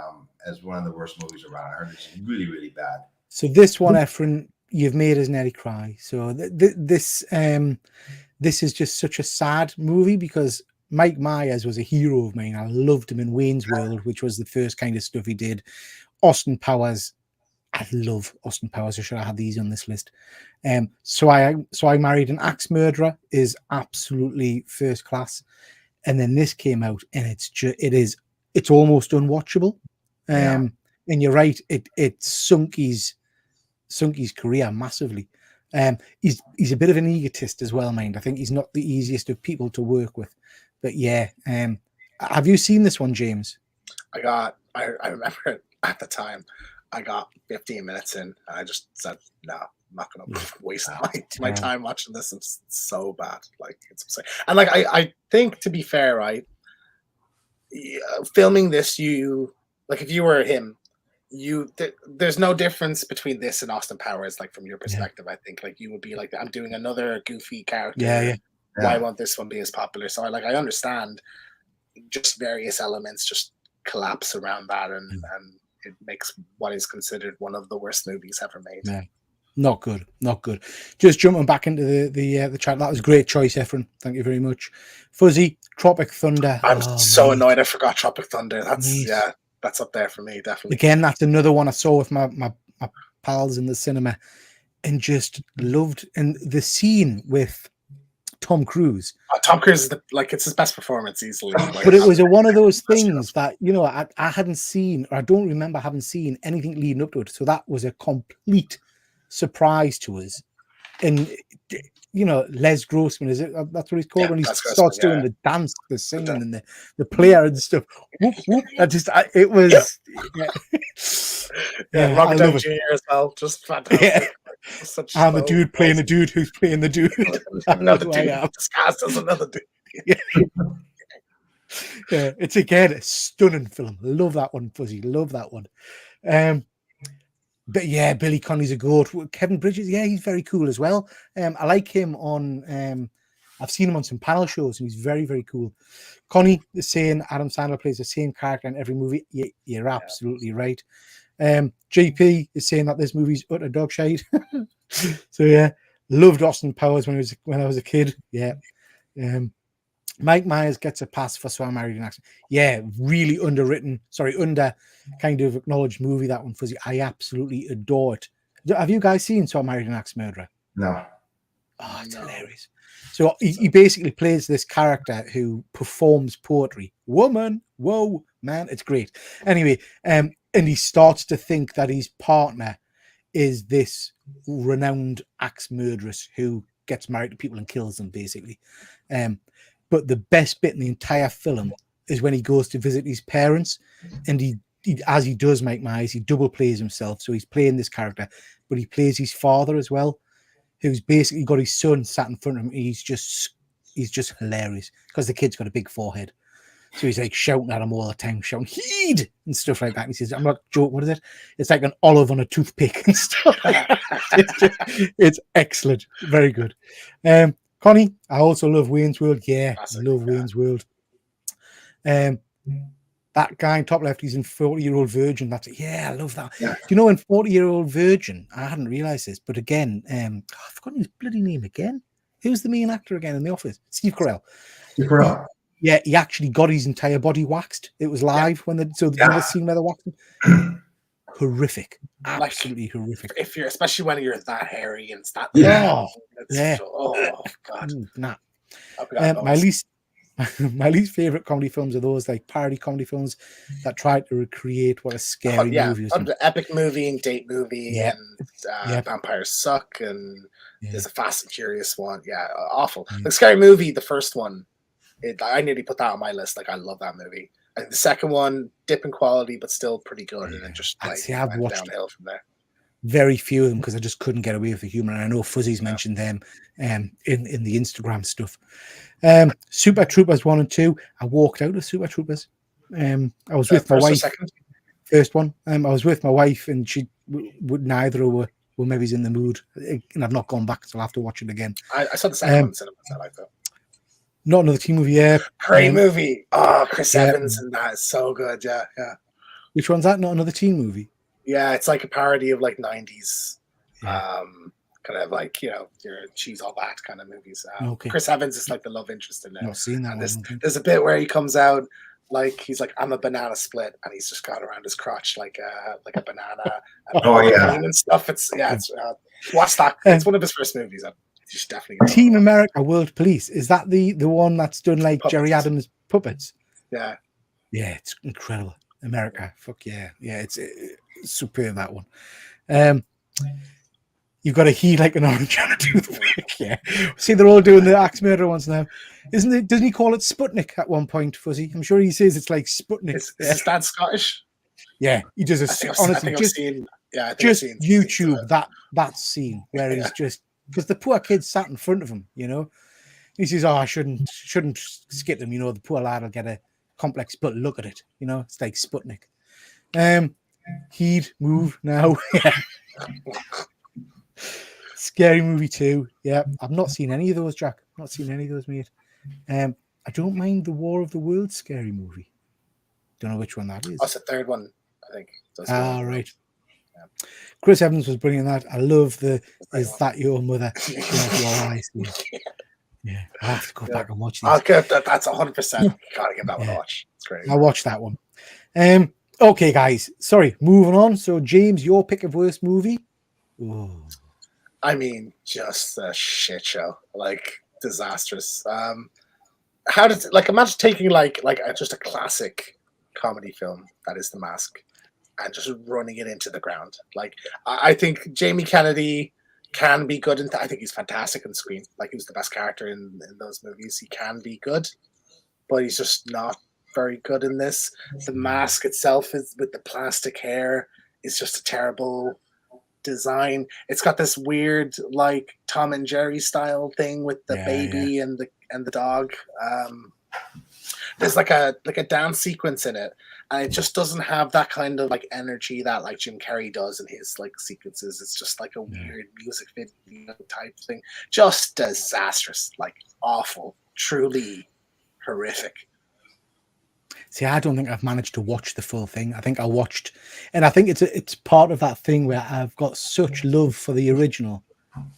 as one of the worst movies around, I heard it's really, really bad. So this one, Efren, you've made us nearly cry. So this is just such a sad movie because Mike Myers was a hero of mine. I loved him in Wayne's World, which was the first kind of stuff he did. Austin Powers, I love Austin Powers. I should have had these on this list. So I Married an Axe Murderer is absolutely first class, and then this came out, and it's almost unwatchable. And you're right, it sunk his career massively. He's a bit of an egotist as well, mind. I think he's not the easiest of people to work with. But yeah, have you seen this one, James? I remember at the time. I got 15 minutes in, and I just said, "No, I'm not going to waste my time watching this. It's so bad, like it's insane." And like I think, to be fair, right, filming this, if you were him, there's no difference between this and Austin Powers. Like from your perspective, I think like you would be like, "I'm doing another goofy character. Yeah. Why won't this one be as popular?" So I understand, just various elements just collapse around that, and it makes what is considered one of the worst movies ever made. Yeah, not good. Just jumping back into the chat. That was a great choice, Efren. Thank you very much. Fuzzy, Tropic Thunder. I'm so annoyed I forgot Tropic Thunder. That's up there for me, definitely. Again, that's another one I saw with my pals in the cinema and just loved. And the scene with Tom Cruise. Tom Cruise is it's his best performance easily. But it was one of those things that I hadn't seen, or I don't remember having seen anything leading up to it. So that was a complete surprise to us. And Les Grossman, is it? That's what he's called when he starts doing the dance, the singing, and the player and stuff. Whoop, whoop. It was. Yeah, Robert Downey Jr. as well, just fantastic. Yeah. And the dude playing the dude who's playing the dude. Another dude disguised as another dude. Yeah, it's again a stunning film. Love that one, Fuzzy. Love that one. But yeah, Billy Connolly's a goat. Kevin Bridges, yeah, he's very cool as well. I like him on. I've seen him on some panel shows, and he's very, very cool. Connie is saying Adam Sandler plays the same character in every movie. Yeah, you're absolutely right. JP is saying that this movie's utter dog shite. So yeah, loved Austin Powers when I was a kid. Yeah. Mike Myers gets a pass for So I Married an Axe. Yeah, really under kind of acknowledged movie, that one, Fuzzy. I absolutely adore it. Have you guys seen So I Married an Axe Murderer? No. Oh, it's hilarious. So he basically plays this character who performs poetry. Woman, whoa, man, it's great. Anyway, and he starts to think that his partner is this renowned axe murderess who gets married to people and kills them, basically. But the best bit in the entire film is when he goes to visit his parents, and he as he does, Mike Myers, he double plays himself. So he's playing this character, but he plays his father as well, who's basically got his son sat in front of him. He's just hilarious because the kid's got a big forehead. So he's like shouting at him all the time, shouting "heed" and stuff like that. And he says, "I'm not joking. What is it? It's like an olive on a toothpick and stuff like that." It's excellent, very good. Connie, I also love Wayne's World. Yeah, Classic, love Wayne's World. That guy in top left, he's in 40-Year-Old Virgin. That's it. Yeah, I love that. Yeah. Do you know in 40-Year-Old Virgin? I hadn't realised this, but again, I've forgotten his bloody name again. Who's the main actor again in The Office? Steve Carell. Yeah, he actually got his entire body waxed. It was live when the scene where they waxed him. Horrific, absolutely horrific. If you're, especially when you're that hairy and that. Yeah. Oh God. Nah. My least favorite comedy films are those like parody comedy films that try to recreate what a scary movie is. The epic movie and date movie and Vampires Suck and there's a Fast and Furious one. Yeah, awful. The Scary Movie, the first one, I nearly put that on my list. Like I love that movie. And the second one, dip in quality, but still pretty good. And then just like I've watched downhill from there. Very few of them because I just couldn't get away with the humor. And I know Fuzzy's mentioned them in the Instagram stuff. Super Troopers 1 and 2. I walked out of Super Troopers. I was with my wife. First one. I was with my wife, and she would neither were maybe in the mood, and I've not gone back, so I'll have to watch it again. I saw the second one in cinemas. I like that. Not another teen movie. Yeah, great movie. Oh, Chris Evans and that is so good. Yeah. Which one's that? Not another teen movie. Yeah, it's like a parody of like 90s, kind of like, you know, your She's All That kind of movies. Okay. Chris Evans is like the love interest in it. Not seen that one. There's a bit where he comes out like he's like, I'm a banana split, and he's just got around his crotch like a banana. And stuff. It's watch that. It's one of his first movies. You should definitely. Team America World Police, is that the one that's done like puppets. Jerry Adams puppets? Yeah, it's incredible. America, fuck yeah, it's superb, that one. You've got a he like an orange on a toothpick. Yeah, see, they're all doing the axe murder ones now, isn't it? Doesn't he call it Sputnik at one point, Fuzzy? I'm sure he says it's like Sputnik. Is his dad Scottish? Yeah, he does. Honestly, just YouTube that scene where he's just, because the poor kid sat in front of him, you know. He says, "Oh, I shouldn't skip him, you know. The poor lad will get a complex, but look at it, you know. It's like Sputnik." He'd move now. Scary Movie 2. Yeah, I've not seen any of those, Jack. Not seen any of those, mate. I don't mind the War of the Worlds Scary Movie. Don't know which one that is. That's the third one, I think. Right. Yeah. Chris Evans was brilliant in that. I love Is That Your Mother? Your eyes. Yeah, I have to go back and watch these. That's 100%. Gotta give that one a watch. It's great. I'll watch that one. Okay, guys. Sorry, moving on. So, James, your pick of worst movie? Ooh. I mean, just a shit show. Like, disastrous. Imagine taking just a classic comedy film that is The Mask and just running it into the ground. Like, I think Jamie Kennedy can be good. I think he's fantastic on screen. Like, he was the best character in those movies. He can be good, but he's just not very good in this. The mask itself is with the plastic hair is just a terrible design. It's got this weird like Tom and Jerry style thing with the baby and the dog. There's like a dance sequence in it, and it just doesn't have that kind of like energy that like Jim Carrey does in his like sequences. It's just like a weird music video type thing. Just disastrous, like awful, truly horrific. See, I don't think I've managed to watch the full thing. I think I watched, and I think it's part of that thing where I've got such love for the original.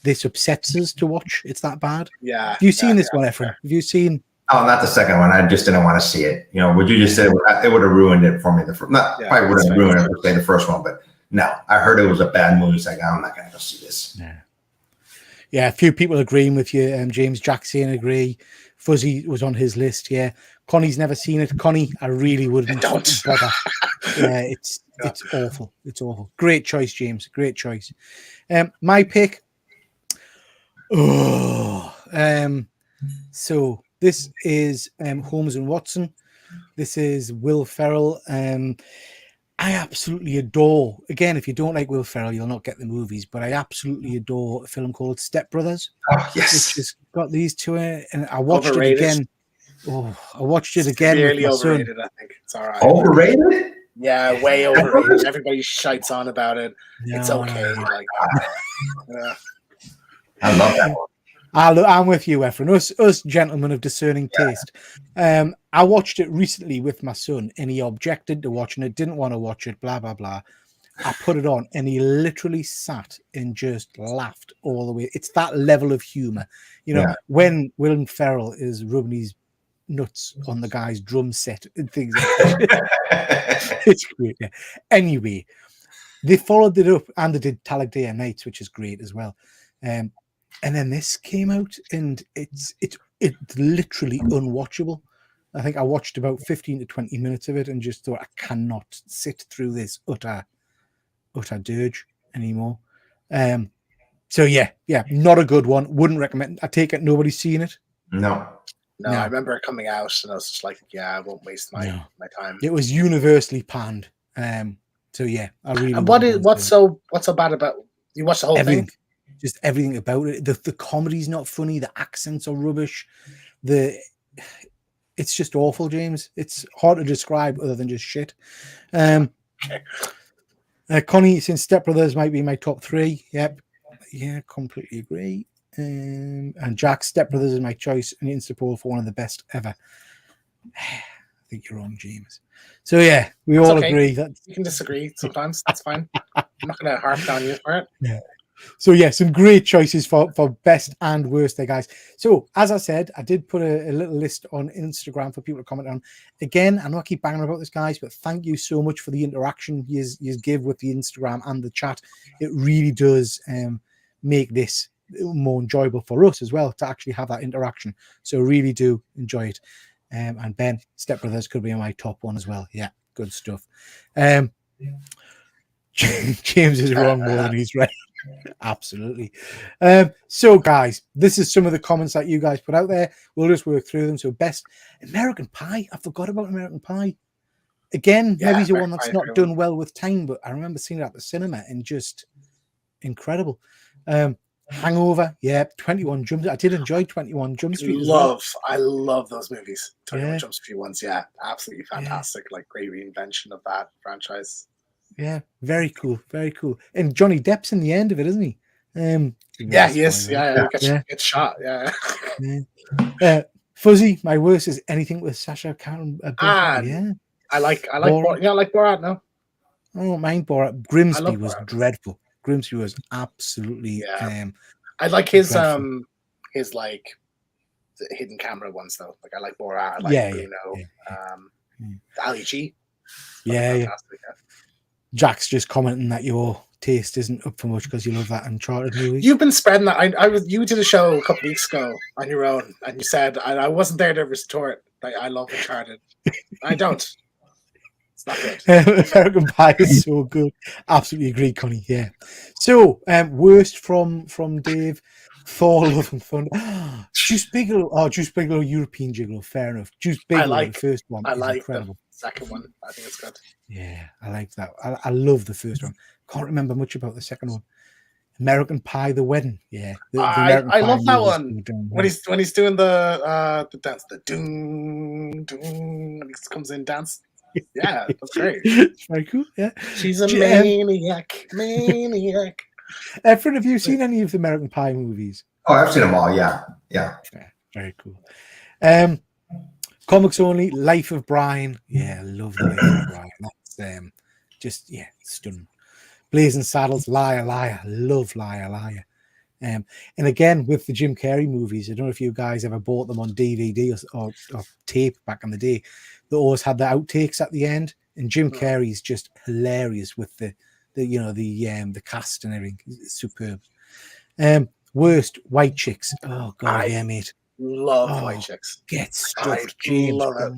This upsets us to watch. It's that bad. Yeah. Have you seen this one, Ephraim? Have you seen? Oh, not the second one. I just didn't want to see it. You know, what you just said, it would have ruined it for me. Probably would have ruined it for the first one, but no, I heard it was a bad movie. It's like, I'm not going to go see this. Yeah, a few people agreeing with you. James Jackson agree. Fuzzy was on his list. Yeah, Connie's never seen it. Connie, I really wouldn't bother. Yeah, it's awful. It's awful. Great choice, James. Great choice. My pick. So this is Holmes and Watson. This is Will Ferrell. I absolutely adore, again, if you don't like Will Ferrell, you'll not get the movies, but I absolutely adore a film called Step Brothers. Oh, yes. Which has got these two in it, and I watched it again. Oh, I watched it again with Severely my son. overrated. I think it's all right. Overrated? Yeah, way overrated. Everybody shites on about it. It's No, okay. no. Like, I love that one. I'm with you, Efren. Us gentlemen of discerning taste. I watched it recently with my son, and he objected to watching it, didn't want to watch it, blah, blah, blah. I put it on, and he literally sat and just laughed all the way. It's that level of humor. You know, Yeah. when Willem Ferrell is rubbing his nuts on the guy's drum set and things like that. It's great. Yeah. Anyway, they followed it up, and they did Talladega Nights, which is great as well. And then this came out, and it's literally unwatchable. I think I watched about 15 to 20 minutes of it and just thought, I cannot sit through this utter dirge anymore. So yeah, not a good one. Wouldn't recommend. I take it nobody's seen it. No. no, I remember it coming out, and I was just like, yeah, I won't waste my time. It was universally panned. So yeah, I really. And what's so bad about you? Watched the whole thing? Just everything about it. The comedy's not funny. The accents are rubbish. It's just awful, James. It's hard to describe other than just shit. Connie, since Step Brothers might be my top 3. Yep. Yeah, completely agree. And Jack's Step Brothers is my choice and Instapoll for one of the best ever. I think you're wrong, James. So yeah, we all agree that you can disagree sometimes. That's fine. I'm not going to harp down you for it. Yeah. So yeah, some great choices for best and worst there, guys. So as I said, I did put a little list on Instagram for people to comment on. Again, I know I keep banging about this, guys, but thank you so much for the interaction you give with the Instagram and the chat. It really does make this more enjoyable for us as well to actually have that interaction. So really do enjoy it. And Ben, Step Brothers could be on my top one as well. Yeah, good stuff. James is wrong more than he's right. Absolutely. So guys, this is some of the comments that you guys put out there. We'll just work through them. So best American Pie. I forgot about American Pie. Again, maybe it's the one that's not done well with time, but I remember seeing it at the cinema and just incredible. Hangover, 21 Jump Street. I did enjoy 21 Jump Street. I love those movies. 21 Jump Street ones, absolutely fantastic. Like great reinvention of that franchise. Yeah, very cool, very cool. And Johnny Depp's in the end of it, isn't he? He is. Yeah, he gets shot. Yeah. Fuzzy, my worst is anything with Sacha Baron. I like Borat. Yeah, I like Borat. No, oh, mine Borat. Grimsby was dreadful. Grimsby was absolutely. I like his like the hidden camera ones though. Like I like Borat. I like Bruno. Ali G. Yeah. Jack's just commenting that your taste isn't up for much because you love that Uncharted movie. You've been spreading that. You did a show a couple weeks ago on your own, and you said I wasn't there to restore it. Like I love Uncharted. I don't. It's not good. American Pie is so good. Absolutely agree, Connie. Yeah. So worst from Dave. Thor: Love and Thunder. Juice Bigelow, European Gigolo. Fair enough. Juice Bigelow, the first one. I like incredible. The second one. I think it's good. Yeah, I like that. I love the first one. Can't remember much about the second one. American Pie, the wedding. Yeah, I love that one. When he's doing the dance, the doom doom, and he comes in dance. Yeah, that's great. It's very cool. Yeah, she's a maniac. Efren, have you seen any of the American Pie movies? Oh, I've seen them all. Yeah. Very cool. Comics only. Life of Brian. Yeah, I love the Life of Brian. That's just stunning. Blazing Saddles. Liar, Liar. Love Liar, Liar. And again with the Jim Carrey movies, I don't know if you guys ever bought them on DVD or tape back in the day. They always had the outtakes at the end, and Jim Carrey's just hilarious with the cast and everything. It's superb. Worst, White Chicks. Oh god, mate. Love White Chicks. Get stuffed, James. Love it.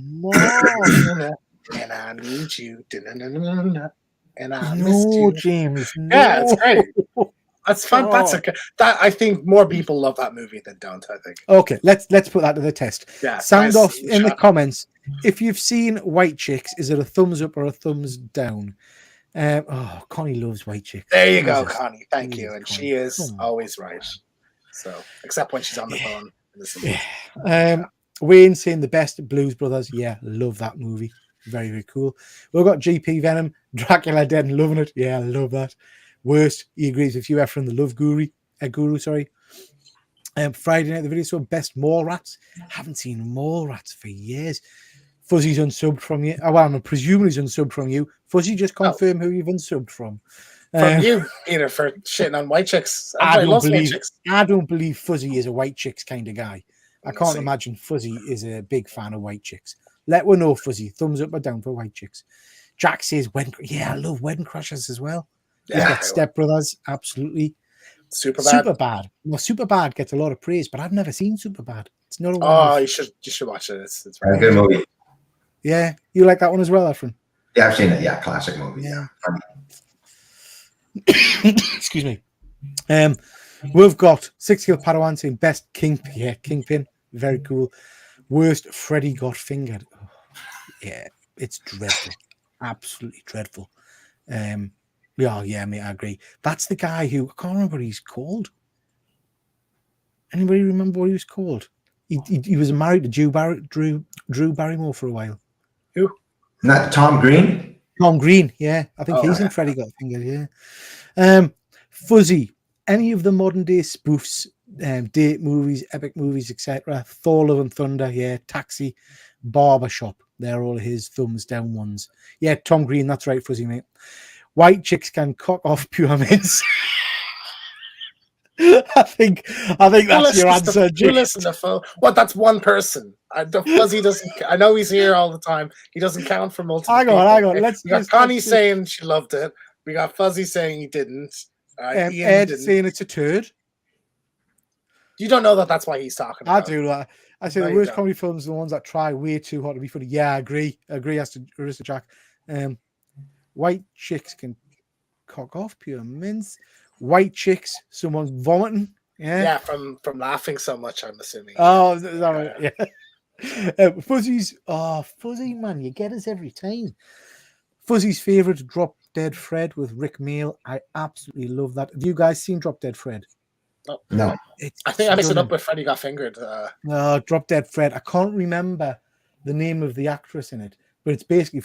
And I need you. And I missed you. James. Yeah, it's great. That's fun. That's that. I think more people love that movie than don't. I think. Okay, let's put that to the test. Yeah, sound off in the comments if you've seen White Chicks. Is it a thumbs up or a thumbs down? Connie loves White Chicks. There you go, Connie. Thank you. And Connie. She is always right. So, except when she's on the phone. Wayne saying the best Blues Brothers. Yeah, love that movie. Very, very cool. We've got GP Venom, Dracula Dead and loving it. Yeah, I love that. Worst, he agrees with you, Efren, the Love Guru, sorry. Friday night, the video so best Mallrats. Haven't seen Mallrats for years. Fuzzy's unsubbed from you. Oh, well, I'm presuming he's unsubbed from you. Fuzzy, just confirm who you've unsubbed from. From you, Peter, for shitting on white chicks. I Everybody loves white chicks. don't believe Fuzzy is a white chicks kind of guy. I can't imagine Fuzzy is a big fan of white chicks. Let one know, Fuzzy. Thumbs up or down for white chicks. Jack says, I love Wedding Crashers as well. He's got Step Brothers, absolutely. Superbad. Well, Superbad gets a lot of praise, but I've never seen Superbad. It's not a one. You should watch it. It's very good movie. Yeah, you like that one as well, Efren? Yeah, I've seen it. Yeah, classic movie. Yeah. Excuse me. We've got 6 Kill Padawan saying best Kingpin. Very cool. Worst, Freddy got fingered. Oh, yeah, it's dreadful. Absolutely dreadful. Mate, I agree. That's the guy who I can't remember what he's called. Anybody remember what he was called? He was married to Drew Barrymore for a while. Who? Not Tom Green? Tom Green, yeah. I think he's in Freddy Got Fingered, yeah. Fuzzy, any of the modern day spoofs, date movies, epic movies, etc. Thor Love and Thunder, yeah. Taxi, Barbershop, they're all his thumbs down ones. Yeah, Tom Green, that's right, Fuzzy, mate. White chicks can cock off pure mints. I think that's your answer. You listen to Phil. What? That's one person. Fuzzy doesn't. I know he's here all the time. He doesn't count for multiple. Hang on. We got Connie saying she loved it. We got Fuzzy saying he didn't. Ed didn't. saying it's a turd. You don't know that. That's why he's talking. I do. I say the worst comedy films are the ones that try way too hard to be funny. Yeah, I agree. As to Arista Jack. White chicks can cock off pure mints. White chicks, someone's vomiting. Yeah, from laughing so much, I'm assuming. Oh, is that right? Yeah. Fuzzy's, Fuzzy, man, you get us every time. Fuzzy's favorite, Drop Dead Fred with Rick Mail. I absolutely love that. Have you guys seen Drop Dead Fred? No. I think I mixed it up with Freddy Got Fingered. No, Drop Dead Fred. I can't remember the name of the actress in it, but it's basically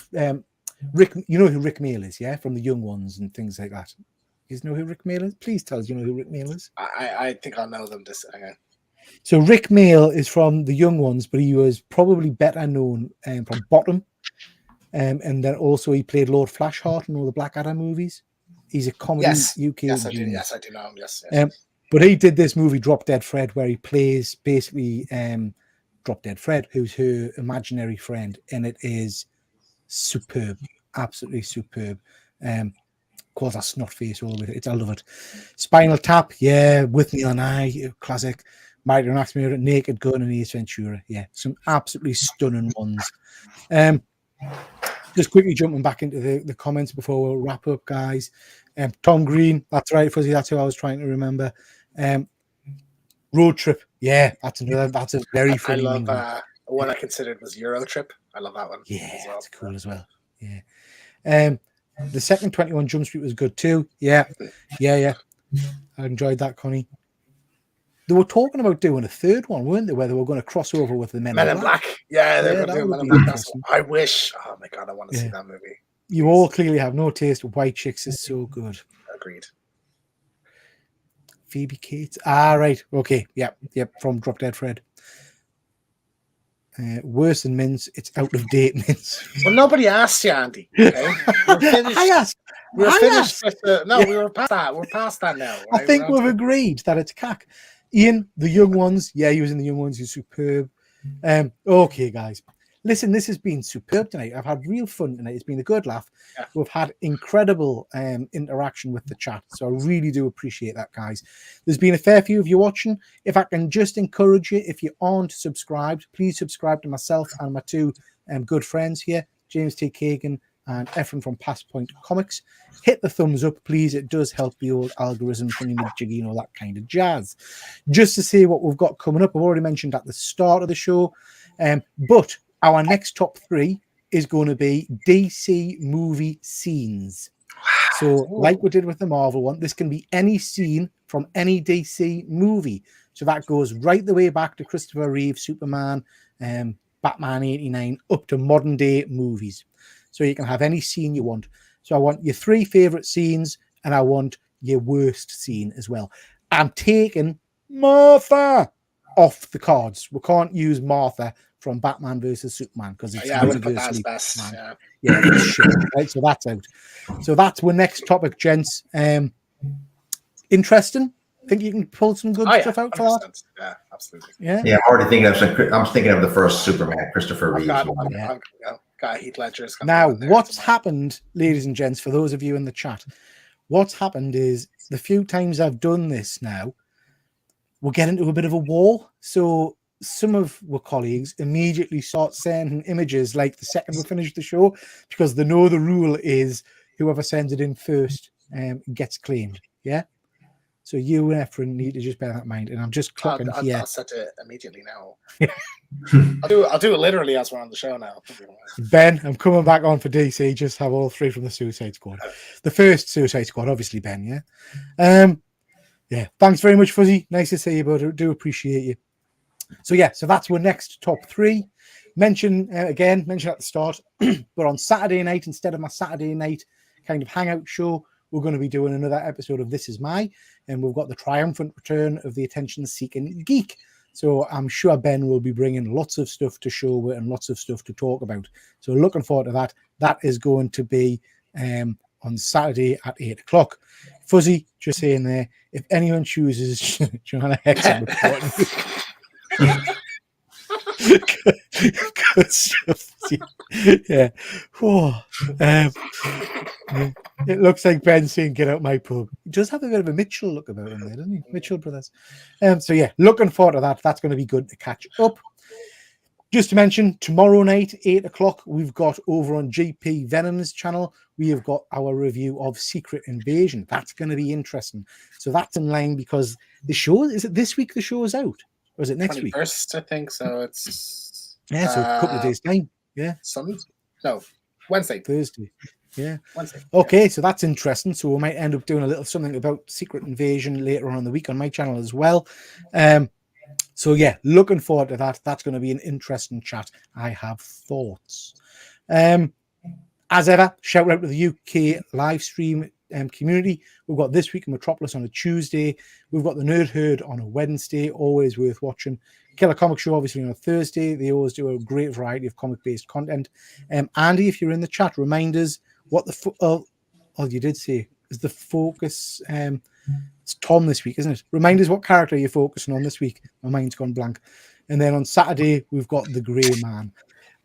Rick. You know who Rick Mail is, yeah, from The Young Ones and things like that. You know who Rick Mail is? Please tell us you know who Rick Mail is. I think I'll know them. So Rick Mail is from The Young Ones, but he was probably better known from Bottom. And then also he played Lord Flashheart in all the Blackadder movies. He's a comedy UK. Yes, I do know him. Yes. But he did this movie, Drop Dead Fred, where he plays basically Drop Dead Fred, who's her imaginary friend. And it is superb. Absolutely superb. Calls that snot face all with it. I love it. Spinal Tap, yeah. With Me on Eye, classic. Mighty Max Mirror, Naked Gun, and Ace Ventura. Yeah, some absolutely stunning ones. Just quickly jumping back into the comments before we'll wrap up, guys. Tom Green, that's right, Fuzzy. That's who I was trying to remember. Road Trip, yeah, that's a very funny. I love one I considered was Euro Trip. I love that one. Yeah, that's cool as well. Yeah. The second 21 Jump Street was good too. Yeah. I enjoyed that, Connie. They were talking about doing a third one, weren't they? Where they were going to cross over with the Men in Black. Yeah, they're going to do Men in Black. I wish. Oh my god, I want to see that movie. You all clearly have no taste. White Chicks is so good. Agreed. Phoebe Cates. Right. Okay. Yep. From Drop Dead Fred. Worse than mints, it's out of date mints. Well, nobody asked you, Andy. Okay? We're finished. I asked. We're finished with we were past that. We're past that now. Right? I think we've agreed that it's cack. Ian, The Young Ones. Yeah, he was in The Young Ones. He's superb. Okay, guys. Listen, this has been superb tonight. I've had real fun tonight. It's been a good laugh. Yeah. We've had incredible interaction with the chat. So I really do appreciate that, guys. There's been a fair few of you watching. If I can just encourage you, if you aren't subscribed, please subscribe to myself and my two good friends here, James T. Kagan and Efren from Past Point Comics. Hit the thumbs up, please. It does help the old algorithm, funny jiggy, and all that kind of jazz. Just to see what we've got coming up, I've already mentioned at the start of the show, but our next top 3 is going to be DC movie scenes. So, like we did with the Marvel one, this can be any scene from any DC movie. So that goes right the way back to Christopher Reeve, Superman, Batman 89, up to modern day movies. So you can have any scene you want. So I want your 3 favorite scenes, and I want your worst scene as well. I'm taking Martha off the cards. We can't use Martha from Batman versus Superman because it's I would have put that as universally best. banned. Yeah, it's shit, right? So that's out. So that's our next topic, gents. Interesting. Think you can pull some good stuff out for that? 100%. Yeah, absolutely. Yeah. I'm already thinking of I'm thinking of the first Superman, Christopher Reeve. Got Heath Ledger's now, what's happened, ladies and gents, for those of you in the chat, what's happened is the few times I've done this now, we'll get into a bit of a wall. So some of our colleagues immediately start sending images like the second we finish the show, because they know the rule is whoever sends it in first gets claimed. Yeah. So you and Efren need to just bear that in mind. And I'm just clocking here. I'll set it immediately now. I'll do it literally as we're on the show now. Ben, I'm coming back on for DC. Just have all 3 from the Suicide Squad. The first Suicide Squad, obviously, Ben, yeah? Yeah, thanks very much, Fuzzy. Nice to see you, but I do appreciate you. So, yeah, so that's our next top 3. Mention at the start, but on Saturday night, instead of my Saturday night kind of hangout show, we're going to be doing another episode of This Is My, and we've got the triumphant return of the attention-seeking geek. So I'm sure Ben will be bringing lots of stuff to show and lots of stuff to talk about. So looking forward to that. That is going to be on Saturday at 8 o'clock. Fuzzy, just saying there, if anyone chooses Joanna Hex, good stuff. Yeah. Oh, it looks like Ben saying, "Get out my pub." He does have a bit of a Mitchell look about him there, doesn't he? Mitchell Brothers. So yeah, looking forward to that. That's going to be good to catch up. Just to mention, tomorrow night, 8 o'clock, we've got over on GP Venom's channel, we have got our review of Secret Invasion. That's going to be interesting. So that's in line because the show, is it this week the show is out? Or is it next week? 21st, I think. So it's... Yeah, so a couple of days' time. Yeah. Wednesday. Thursday. Yeah. Wednesday. Okay, so that's interesting. So we might end up doing a little something about Secret Invasion later on in the week on my channel as well. So yeah, looking forward to that. That's going to be an interesting chat. I have thoughts. As ever, shout out to the UK live stream community. We've got This Week in Metropolis on a Tuesday. We've got the Nerd Herd on a Wednesday, always worth watching. Killer Comic Show, obviously, on a Thursday. They always do a great variety of comic-based content. Andy, if you're in the chat, remind us what the... you did say, is the focus... it's Tom this week, isn't it? Remind us what character you're focusing on this week. My mind's gone blank. And then on Saturday, we've got the Grey Man.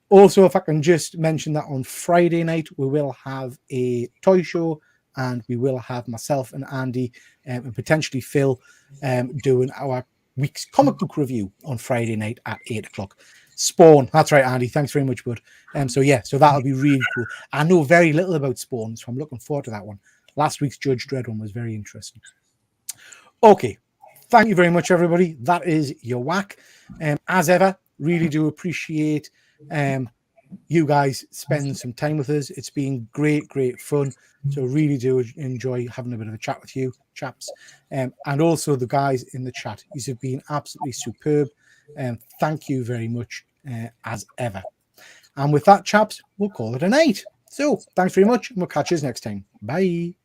Also, if I can just mention that on Friday night, we will have a toy show, and we will have myself and Andy and potentially Phil doing our week's comic book review on Friday night at 8 o'clock. Spawn. That's right, Andy. Thanks very much, bud. So that'll be really cool. I know very little about Spawn, so I'm looking forward to that one. Last week's Judge Dredd one was very interesting. Okay. Thank you very much, everybody. That is your whack. As ever, really do appreciate you guys spending some time with us. It's been great fun. So really do enjoy having a bit of a chat with you, chaps. And also the guys in the chat. These have been absolutely superb. Thank you very much, as ever. And with that, chaps, we'll call it a night. So thanks very much, and we'll catch you next time. Bye.